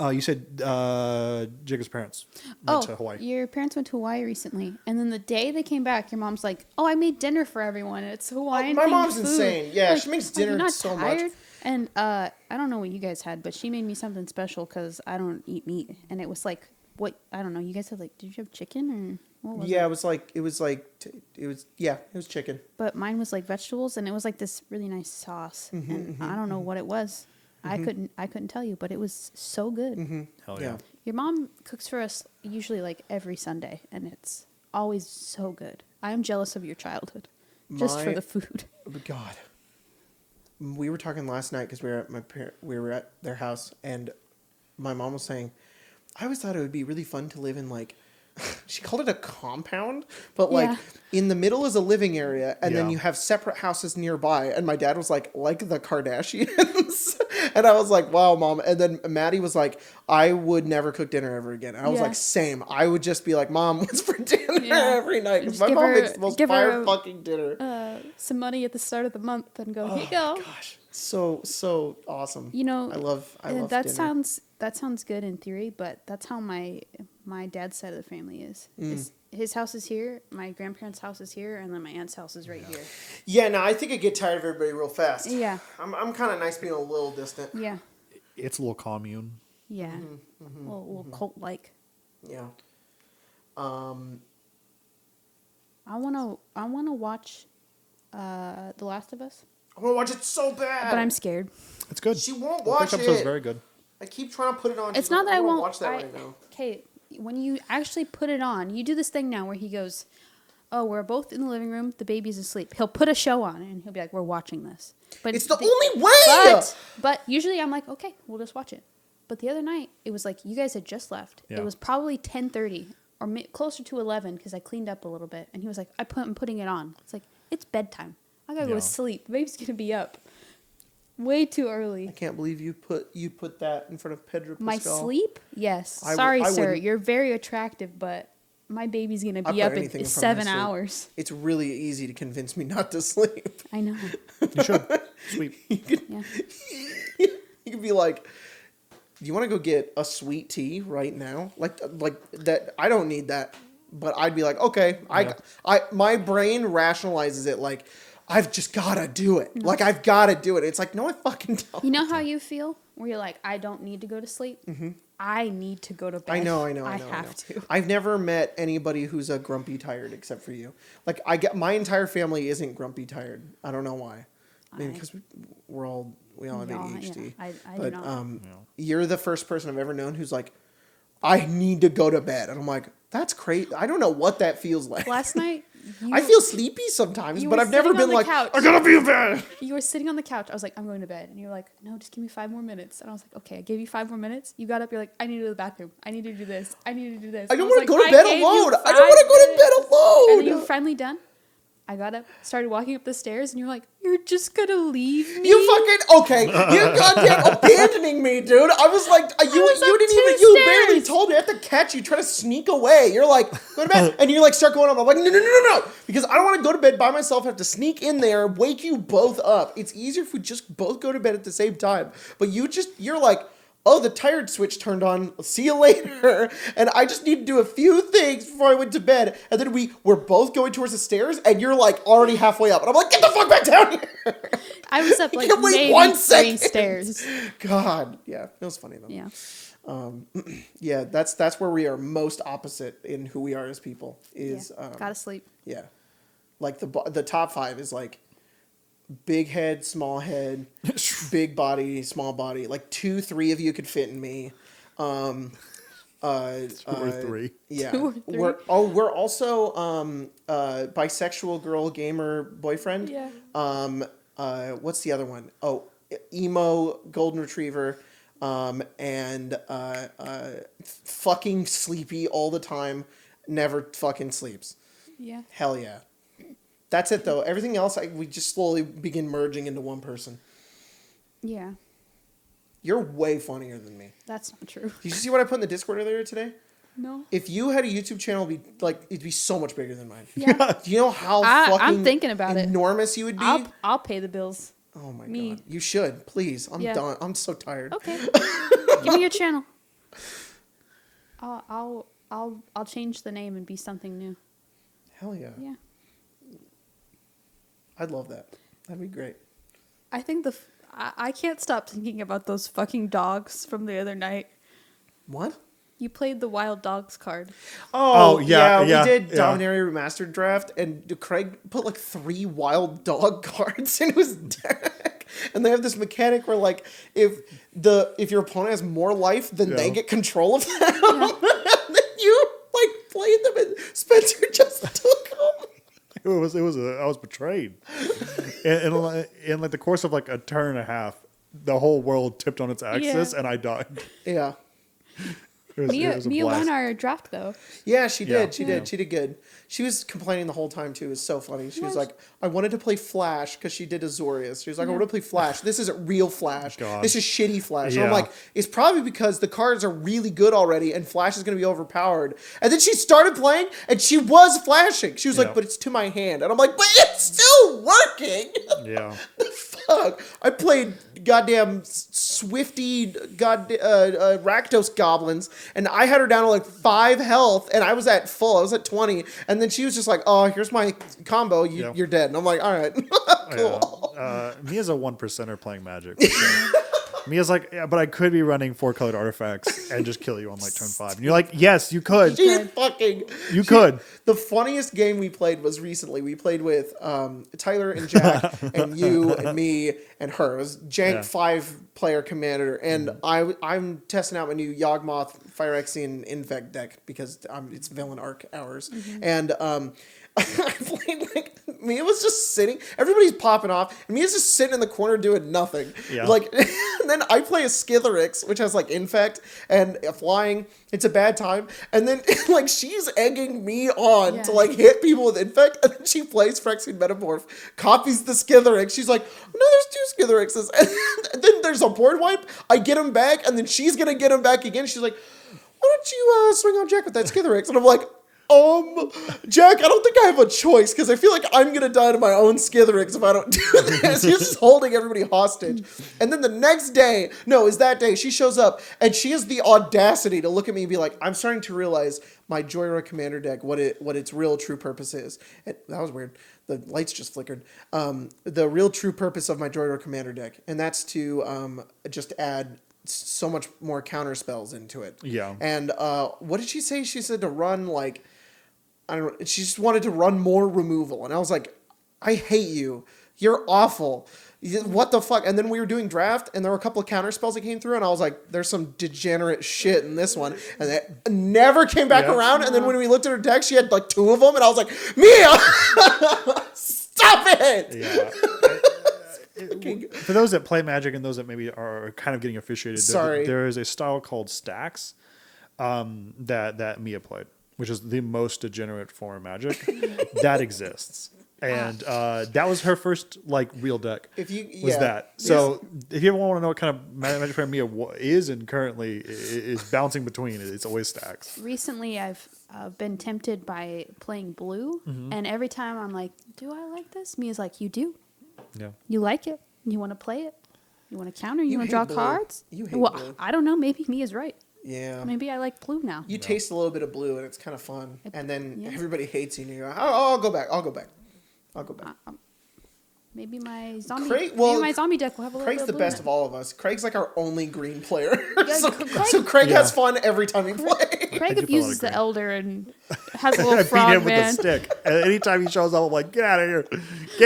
You said Jacob's parents went to Hawaii. Your parents went to Hawaii recently, and then the day they came back, your mom's like, "Oh, I made dinner for everyone. It's Hawaiian." my themed mom's food." insane. Yeah, Like, she makes are you dinner not so tired? much. And I don't know what you guys had, but she made me something special because I don't eat meat, and it was like what I don't know. You guys had like, did you have chicken or what was Yeah, it? it was chicken. But mine was like vegetables, and it was like this really nice sauce, and I don't know what it was. I couldn't tell you, but it was so good. Hell yeah. Your mom cooks for us usually like every Sunday, and it's always so good. I am jealous of your childhood, just for My- the food. God. We were talking last night because we were at their house, and my mom was saying, I always thought it would be really fun to live in like, she called it a compound, but like Yeah. in the middle is a living area, and then Yeah. you have separate houses nearby. And my dad was like the Kardashians, and I was like, wow, mom. And then Maddie was like, I would never cook dinner ever again. And I was Yeah. like, same. I would just be like, Mom, what's for dinner Yeah. every night? Because Just my give mom her- makes the most give her fire a- fucking dinner. Some money at the start of the month, and go, here you go. Gosh, so awesome. You know, I love that dinner. sounds good in theory, but that's how my dad's side of the family is. Mm. His house is here, my grandparents' house is here, and then my aunt's house is right here. Yeah, no, I think I get tired of everybody real fast. Yeah. I'm kind of nice being a little distant. Yeah, It's a little commune. yeah, Mm-hmm. a little cult like. Yeah. I wanna watch The Last of Us, I want to watch it so bad. but I'm scared. It's good. She won't The watch first episode is it. very good. I keep trying to put it on. It's She's not like, that I won't watch that right now. Okay, when you actually put it on, you do this thing now where he goes, "Oh, we're both in the living room. The baby's asleep." He'll put a show on and he'll be like, "We're watching this." But It's the only way. But usually I'm like, "Okay, we'll just watch it." But the other night, it was like you guys had just left. Yeah. It was probably 10:30 or closer to 11 because I cleaned up a little bit, and he was like, I'm putting it on." It's like it's bedtime. I gotta go Yeah. to sleep. The baby's gonna be up. Way too I early. can't believe you put that in front of Pedro Pascal. My sleep? Yes. I Sorry, sir. wouldn't- You're very attractive, but my baby's going to I be put up anything in in front of 7 my sleep. hours. It's really easy to convince me not to sleep. I know. You should sleep. Yeah. You could be like, "Do you want to go get a sweet tea right now?" Like that. I don't need that, but I'd be like, "Okay." Yeah. My brain rationalizes it like, I've just gotta do it. Like I've gotta do it. It's like, no, I fucking don't. You know how you feel? Where you're like, I don't need to go to sleep? Mm-hmm. I need to go to bed. I know. I have to. I've never met anybody who's a grumpy tired except for you. Like my entire family isn't grumpy tired. I don't know why. I mean, because we all have ADHD. Yeah, I do but not. you're the first person I've ever known who's like, I need to go to bed, and I'm like, that's crazy. I don't know what that feels like. Last night, I feel sleepy sometimes, you but were I've never sitting on been the like, couch. I gotta be in bed. You were sitting on the couch. I was like, I'm going to bed. And you were like, no, just give me 5 more minutes. And I was like, okay, I gave you 5 more minutes. You got up. You're like, I need to go to the bathroom. I need to do this. I need to do this. I don't was want to like, go to bed gave you alone. I 5 don't want to go to minutes. bed alone. And then you were finally done. I got up, started walking up the stairs, and you're like, you're just gonna leave me? You fucking okay? You're goddamn abandoning me, dude. I was like, you didn't even. You barely stairs. told me. I had to catch you trying to sneak away. You're like, go to bed, and you like start going up. I'm like, no, because I don't want to go to bed by myself. I have to sneak in there, wake you both up. It's easier if we just both go to bed at the same time. But you're like, oh, the tired switch turned on. See you later. And I just need to do a few things before I went to bed. And then we're both going towards the stairs, and you're like already halfway up. And I'm like, get the fuck back down here. I was up like can't wait maybe 1 3 second. stairs. God, yeah, it was funny though. Yeah. Yeah, that's where we are most opposite in who we are as people. Is Gotta sleep. yeah, like the top 5 is like big head, small head, big body, small body. Like 2-3 of you could fit in me. 2 or 3. Yeah, 2 or 3. we're also bisexual girl gamer boyfriend. Yeah. What's the other one? Oh, emo golden retriever, and fucking sleepy all the time, never fucking sleeps. Yeah. Hell yeah. That's it though. Everything else, we just slowly begin merging into one person. Yeah. You're way funnier than me. That's not true. Did you see what I put in the Discord earlier today? No. If you had a YouTube channel, it'd be so much bigger than mine. Yeah. Do you know how I'm fucking thinking about it. enormous you would be? I'll pay the bills. Oh my Me. god. You should, please. I'm Yeah. done. I'm so tired. Okay. Give me your channel. I'll change the name and be something new. Hell yeah. Yeah. I'd love that. That'd be great. I think I can't stop thinking about those fucking dogs from the other night. What? You played the wild dogs card. Oh, yeah, we did yeah. Janurary remastered draft, and Craig put like 3 wild dog cards in his deck. And they have this mechanic where like if your opponent has more life, then they get control of them. Yeah. And then you like played them, and Spencer just took them. I was betrayed. In like the course of like a turn and a half, the whole world tipped on its axis, Yeah. and I died. Yeah. It was a Mia blast. won our draft though. Yeah, she did. Yeah. She did. She did good. She was complaining the whole time too. It was so funny. She was Yeah. like, "I wanted to play Flash because she did Azorius." She was like, "I want to play Flash. This isn't real Flash. God. This is shitty Flash." And I'm Yeah. like, "It's probably because the cards are really good already, and Flash is going to be overpowered." And then she started playing, and she was flashing. She was Yeah. like, "But it's to my hand," and I'm like, "But it's still working." Yeah. Fuck! I played goddamn Swifty Rakdos goblins, and I had her down to like 5 health, and I was at full. I was at 20, and then she was just like, "Oh, here's my combo. Yeah. You're dead." And I'm like, "All right, cool." Mia's a 1%er playing Magic. For sure. Mia's like, yeah, but I could be running 4-colored artifacts and just kill you on like turn 5. And you're like, yes, you could. She fucking. You could. The funniest game we played was recently. We played with Tyler and Jack and you and me and her. It was jank Yeah. 5-player commander, and I'm testing out my new Yawgmoth Phyrexian Infect deck because it's villain arc hours, and I played like Mia was just sitting. Everybody's popping off, and Mia's just sitting in the corner doing nothing. Yeah. Like, and then I play a Skitherix, which has like infect and flying. It's a bad time, and then like she's egging me on Yeah. to like hit people with infect, and then she plays Phyrexian Metamorph, copies the Skitherix. She's like, no, there's 2 Skitherixes, and then there's a board wipe. I get him back, and then she's gonna get him back again. She's like, why don't you swing on Jack with that Skitherix? And I'm like, Jack, I don't think I have a choice because I feel like I'm gonna die to my own Skitherix if I don't do this. She's just holding everybody hostage. And then the next day, that day, she shows up and she has the audacity to look at me and be like, I'm starting to realize my Joyride Commander deck, what its real true purpose is. And that was weird. The lights just flickered. The real true purpose of my Joyride Commander deck, and that's to just add so much more counter spells into it. Yeah. And what did she say? She said to run like, I don't know. She just wanted to run more removal, and I was like, I hate you. You're awful. What the fuck? And then we were doing draft, and there were a couple of counter spells that came through, and I was like, there's some degenerate shit in this one, and it never came back around. And then when we looked at her deck, she had like 2 of them, and I was like, Mia, stop it. Yeah. For those that play Magic and those that maybe are kind of getting officiated, Sorry. there is a style called Stacks that Mia played, which is the most degenerate form of Magic that exists. And that was her first like real deck. That. So if you ever want to know what kind of Magic player Mia is and currently is bouncing between, it's always Stacks. Recently, I've been tempted by playing blue, and every time I'm like, do I like this? Mia's like, you do. Yeah. You like it. You want to play it. You want to counter. You want to hate draw blue. cards. You hate well, blue. I don't know. Maybe Mia's right. Yeah. Maybe I like blue now. You taste a little bit of blue, and it's kind of fun. And then Yeah. everybody hates you, and you go, I'll go back. I'll go back. Maybe my zombie. Craig- maybe my zombie deck will have a little Craig's bit the of blue best in of it. all of us. Craig's like our only green player. so, Craig- so Craig Yeah. has fun every time he plays. Craig do play a lot abuses of the green. elder and has a I little beat frog him with a man. stick. And anytime he shows up, I'm like, get out of here.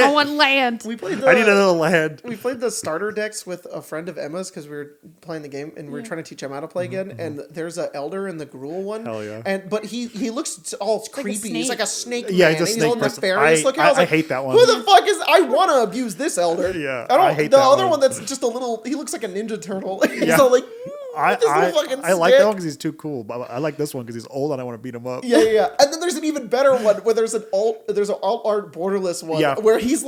I want land. We played I need another land. We played the starter decks with a friend of Emma's because we were playing the game and we were trying to teach Emma how to play again. And there's a elder in the Gruul one. Hell yeah. But he looks all like a creepy. He's like a snake. Yeah, man. he's a snake all person. nefarious looking. I was like, hate that one. Who the fuck is? I want to abuse this elder. Yeah, I don't. I hate the that other one. one that's just a little. He looks like a Ninja Turtle. He's Yeah. all like. I this little fucking like stick. that one because he's too cool. But I like this one because he's old and I want to beat him up. Yeah. And then there's an even better one where there's an alt art borderless one where he's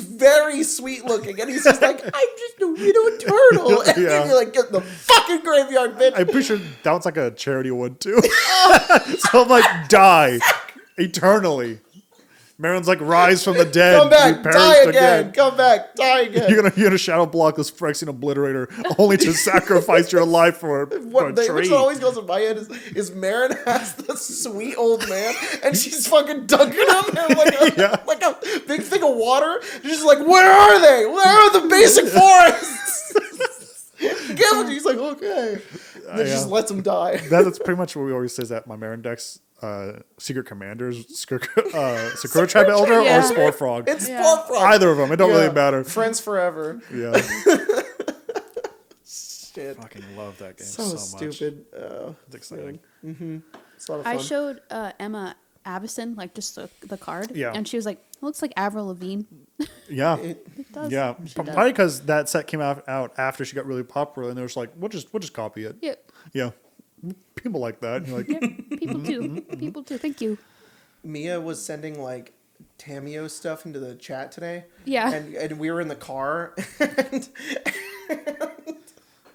very sweet looking and he's just like, I'm just a widow turtle. And then you're like, get in the fucking graveyard, bitch. I'm pretty sure that one's like a charity one too. So I'm like, die eternally. Marin's like, rise from the dead. Come back, You die perished again. Come back, die again. You're gonna shadow block this Phyrexian obliterator only to sacrifice your life for a Which tree. always goes in my head is Marin has the sweet old man and she's fucking dunking him in like a big thing of water. She's just like, where are they? Where are the basic forests? Get him. She's like, okay. And then she just lets him die. That's pretty much what we always say, is that my Marin decks, Secret Commanders, Sakura Tribe Elder, Yeah. or Spore Frog. It's Spore Frog. Either of them. It don't really matter. Friends forever. Yeah. Shit. Fucking love that game So so, much. stupid. It's exciting. It's a lot of fun. I showed Emma Avison, like just the card. Yeah. And she was like, looks like Avril Lavigne. Yeah. It does. Yeah. She does. Probably because that set came out after she got really popular, and they were just like, we'll just copy it. Yeah. Yeah. People like that. And you're like, Yeah. People do. People do. Thank you. Mia was sending like Tameo stuff into the chat today. Yeah. And we were in the car and it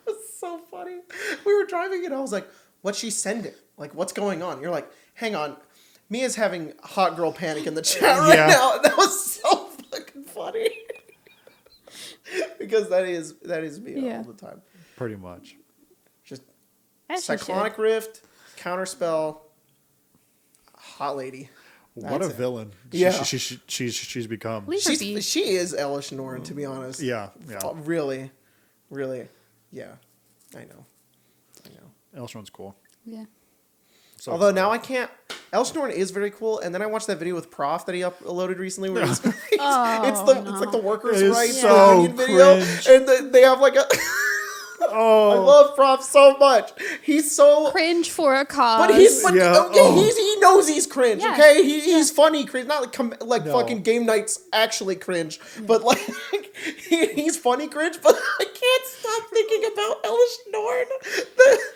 was so funny. We were driving and I was like, what's she sending? Like, what's going on? You're like, hang on. Mia's having hot girl panic in the chat right now. And that was so fucking funny. Because that is Mia all the time. pretty much. Just As she Cyclonic should. Rift, Counterspell, Hot Lady. What a That's it. villain. Yeah. She's become. Leave her be. She is Elish Norn, to be honest. Yeah. Really. Yeah. I know. Elshron's cool. Yeah. So Although now I can't. Elish Norn is very cool, and then I watched that video with Prof that he uploaded recently where it's like the workers' It is rights so union video, cringe. and they have like a Oh, I love Prof so much. He's so Cringe for a cause. But he's but, Yeah. okay, Oh. he knows he's cringe. Yeah. Okay, he's funny cringe, not like No. fucking game nights actually cringe, but like he's funny cringe. But I can't stop thinking about Elish Norn.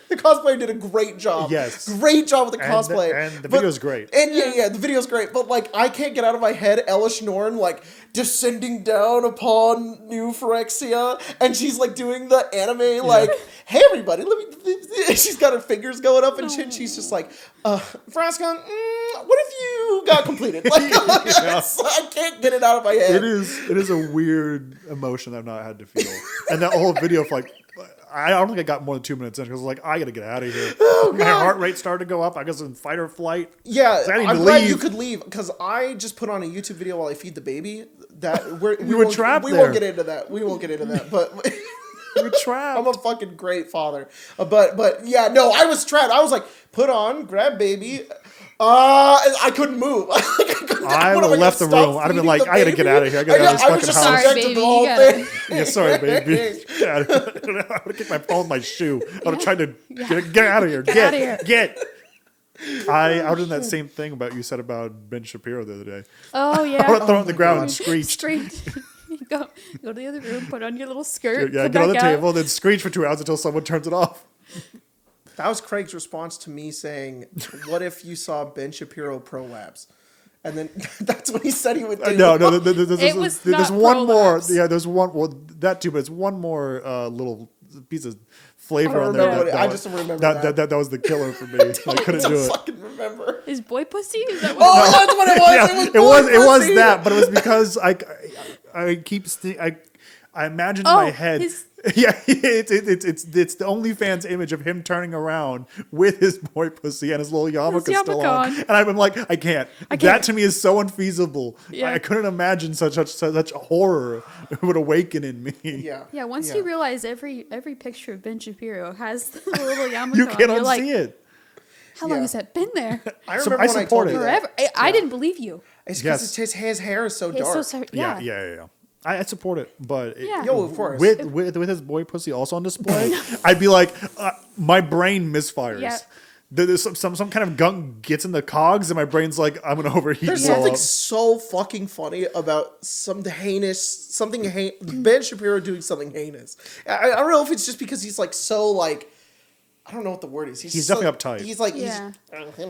The cosplayer did a great job. Yes. Great job with the And the- cosplay. and the But- video's great. And yeah, the video's great. But like, I can't get out of my head Elish Norn like descending down upon New Phyrexia, and she's like doing the anime like, "Hey everybody, let me." She's got her fingers going up and shit. And she's just like, Frascon, what if you got completed? Like, I can't get it out of my head. It is a weird emotion I've not had to feel. And that whole video for like, I don't think I got more than 2 minutes in because I was like, I gotta get out of here. My heart rate started to go up. I was in fight or flight. Yeah, I need I'm to glad leave. you could leave because I just put on a YouTube video while I feed the baby. That we were won't- trapped We there. won't get into that. We won't get into that. But You're trapped. I'm a fucking great father. But yeah, no, I was trapped. I was like, put on, grab baby. I couldn't move. I would have left the room. I'd have been like, I gotta get out of here. I gotta get out of this I was fucking just house. Sorry, subjected to baby, the whole you gotta- thing. Yeah, sorry, baby. Yeah, I would have kicked my phone with my shoe. I would have tried to get out of here. Get outta here. Get. I was in that same thing about you said about Ben Shapiro the other day. Oh I would yeah. have thrown it on the ground and screeched. Straight. go to the other room, put on your little skirt. Yeah, come get on the back out. table, then screech for 2 hours until someone turns it off. That was Craig's response to me saying, "What if you saw Ben Shapiro prolapse?" And then that's what he said he would do. No, It was there's not one more. prolapse. Yeah, there's one. Well, that too, but it's one more little piece of flavor I on don't there. remember that- it. I that- just remember that was the killer for me. I couldn't do I it. fucking remember. Is boy pussy? Is that what? Oh, that's what it was. Yeah, it was pussy. that, but it was because I keep I imagine in Oh, my head. his- Yeah, it's the OnlyFans image of him turning around with his boy pussy and his little yarmulke still on, yarmulke. and I've been like, I can't. That to me is so unfeasible. Yeah. I couldn't imagine such horror would awaken in me. Yeah. Yeah, once you realize every picture of Ben Shapiro has the little yarmulke You on, can't you're like, unsee it. how long Yeah. has that been there? I So remember I when I support told it. you that. Forever. I didn't believe you. It's Yes. because his hair is so It's dark. so sorry. Yeah, Yeah. yeah. I support it, but Yeah. Yo, of course. with his boy pussy also on display, I'd be like, my brain misfires. Yeah. There's some kind of gunk gets in the cogs, and my brain's like, I'm gonna overheat. There's and blow something up. so fucking funny about Ben Shapiro doing something heinous. I don't know if it's just because he's like so like, I don't know what the word is. He's so, definitely uptight. He's like, Yeah. he's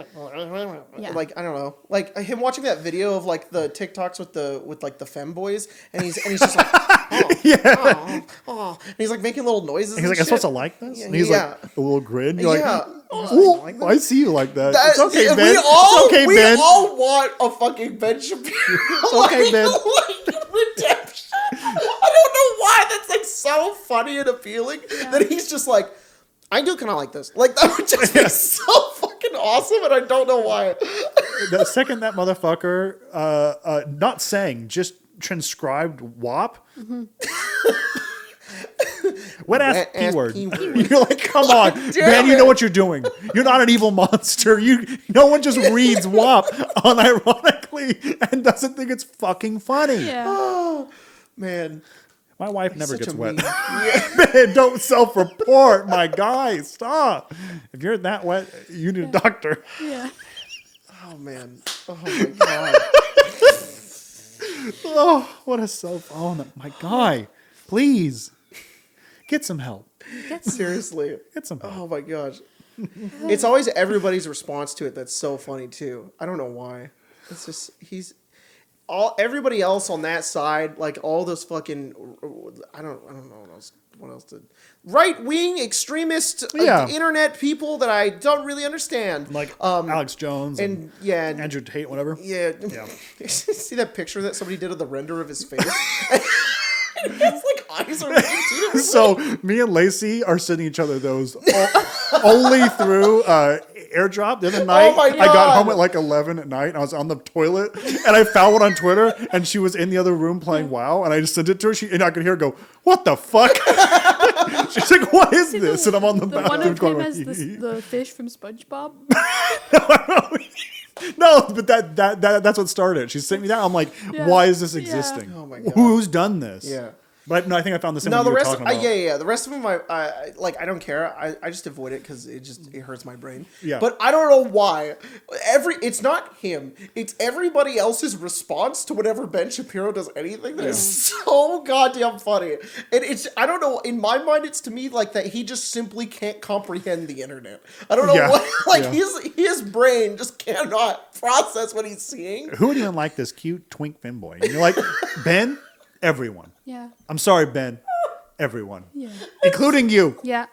like, I don't know, like him watching that video of like the TikToks with like the femboys, and he's just like, and he's like making little noises. He's like, I'm supposed to like this, Yeah, and he's yeah. like a little grin. You're Yeah. like, oh, I see you like that. It's okay, Ben. We Ben. all want a fucking Ben Shapiro. okay, Ben. Like, redemption. I don't know why that's like so funny and appealing that he's just like, I do kind of like this. Like that would just be so fucking awesome, and I don't know why. The second that motherfucker, not saying, just transcribed WAP. Wet ass Wet P ass word. P word. You're like, come on, Ben, you know what you're doing. You're not an evil monster. No one just reads WAP unironically and doesn't think it's fucking funny. Yeah. Oh man, My wife never such gets a wet. mean- Man, don't self-report, my guy. Stop. If you're that wet, you need a doctor. Yeah. Oh man. Oh my god. Oh, what a self. Oh, my guy. Please. Get some help. Seriously. Get some help. Oh my gosh. It's always everybody's response to it that's so funny too. I don't know why. It's just everybody else on that side, like all those fucking I don't know what else did. Right-wing extremist internet people that I don't really understand. Like Alex Jones and Andrew Tate, whatever. Yeah. See that picture that somebody did of the render of his face? His like eyes are making two different So me and Lacey are sending each other those only through airdrop. The other night, my I got God. home at like 11 at night, and I was on the toilet, and I found one on Twitter, and she was in the other room playing WoW, and I just sent it to her, and I could hear her go, "What the fuck?" She's like, "What is this?" And I'm on the one bathroom of going, him as the fish from SpongeBob. No, but that's what started it. She sent me that. I'm like, Yeah. why is this Yeah. existing? Oh my God. Who's done this? Yeah. But no, I think I found the same No, one the you were rest, talking about. yeah. The rest of them, I don't care. I just avoid it because it hurts my brain. Yeah. But I don't know why. It's not him. It's everybody else's response to whenever Ben Shapiro does anything that is so goddamn funny. And I don't know. In my mind, it's to me like that he just simply can't comprehend the internet. I don't know Yeah. what. Like Yeah. his brain just cannot process what he's seeing. Who would even like this cute twink Finn boy? And you're like, Ben, everyone. Yeah. I'm sorry, Ben, everyone, Yeah. including you. Yeah.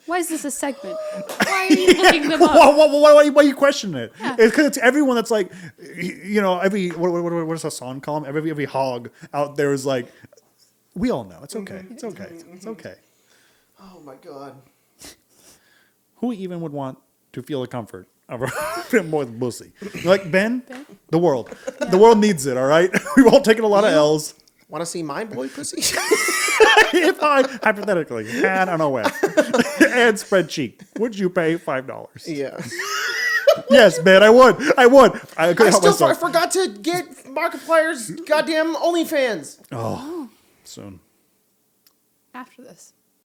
Why is this a segment? Why are you looking them up? Why are you questioning it? It's because it's everyone that's like, every what does Hassan call him? Every hog out there is like, we all know it's okay, it's okay, it's okay. Oh my god. Who even would want to feel the comfort of a more than pussy? You're like Ben, the world needs it. All right, we've all taken a lot of L's. Want to see my boy pussy? If I hypothetically had an OS and spread cheek, would you pay $5? Yeah. Yes, man, I would. I couldn't help I myself. forgot to get Markiplier's goddamn OnlyFans. Oh, soon. After this.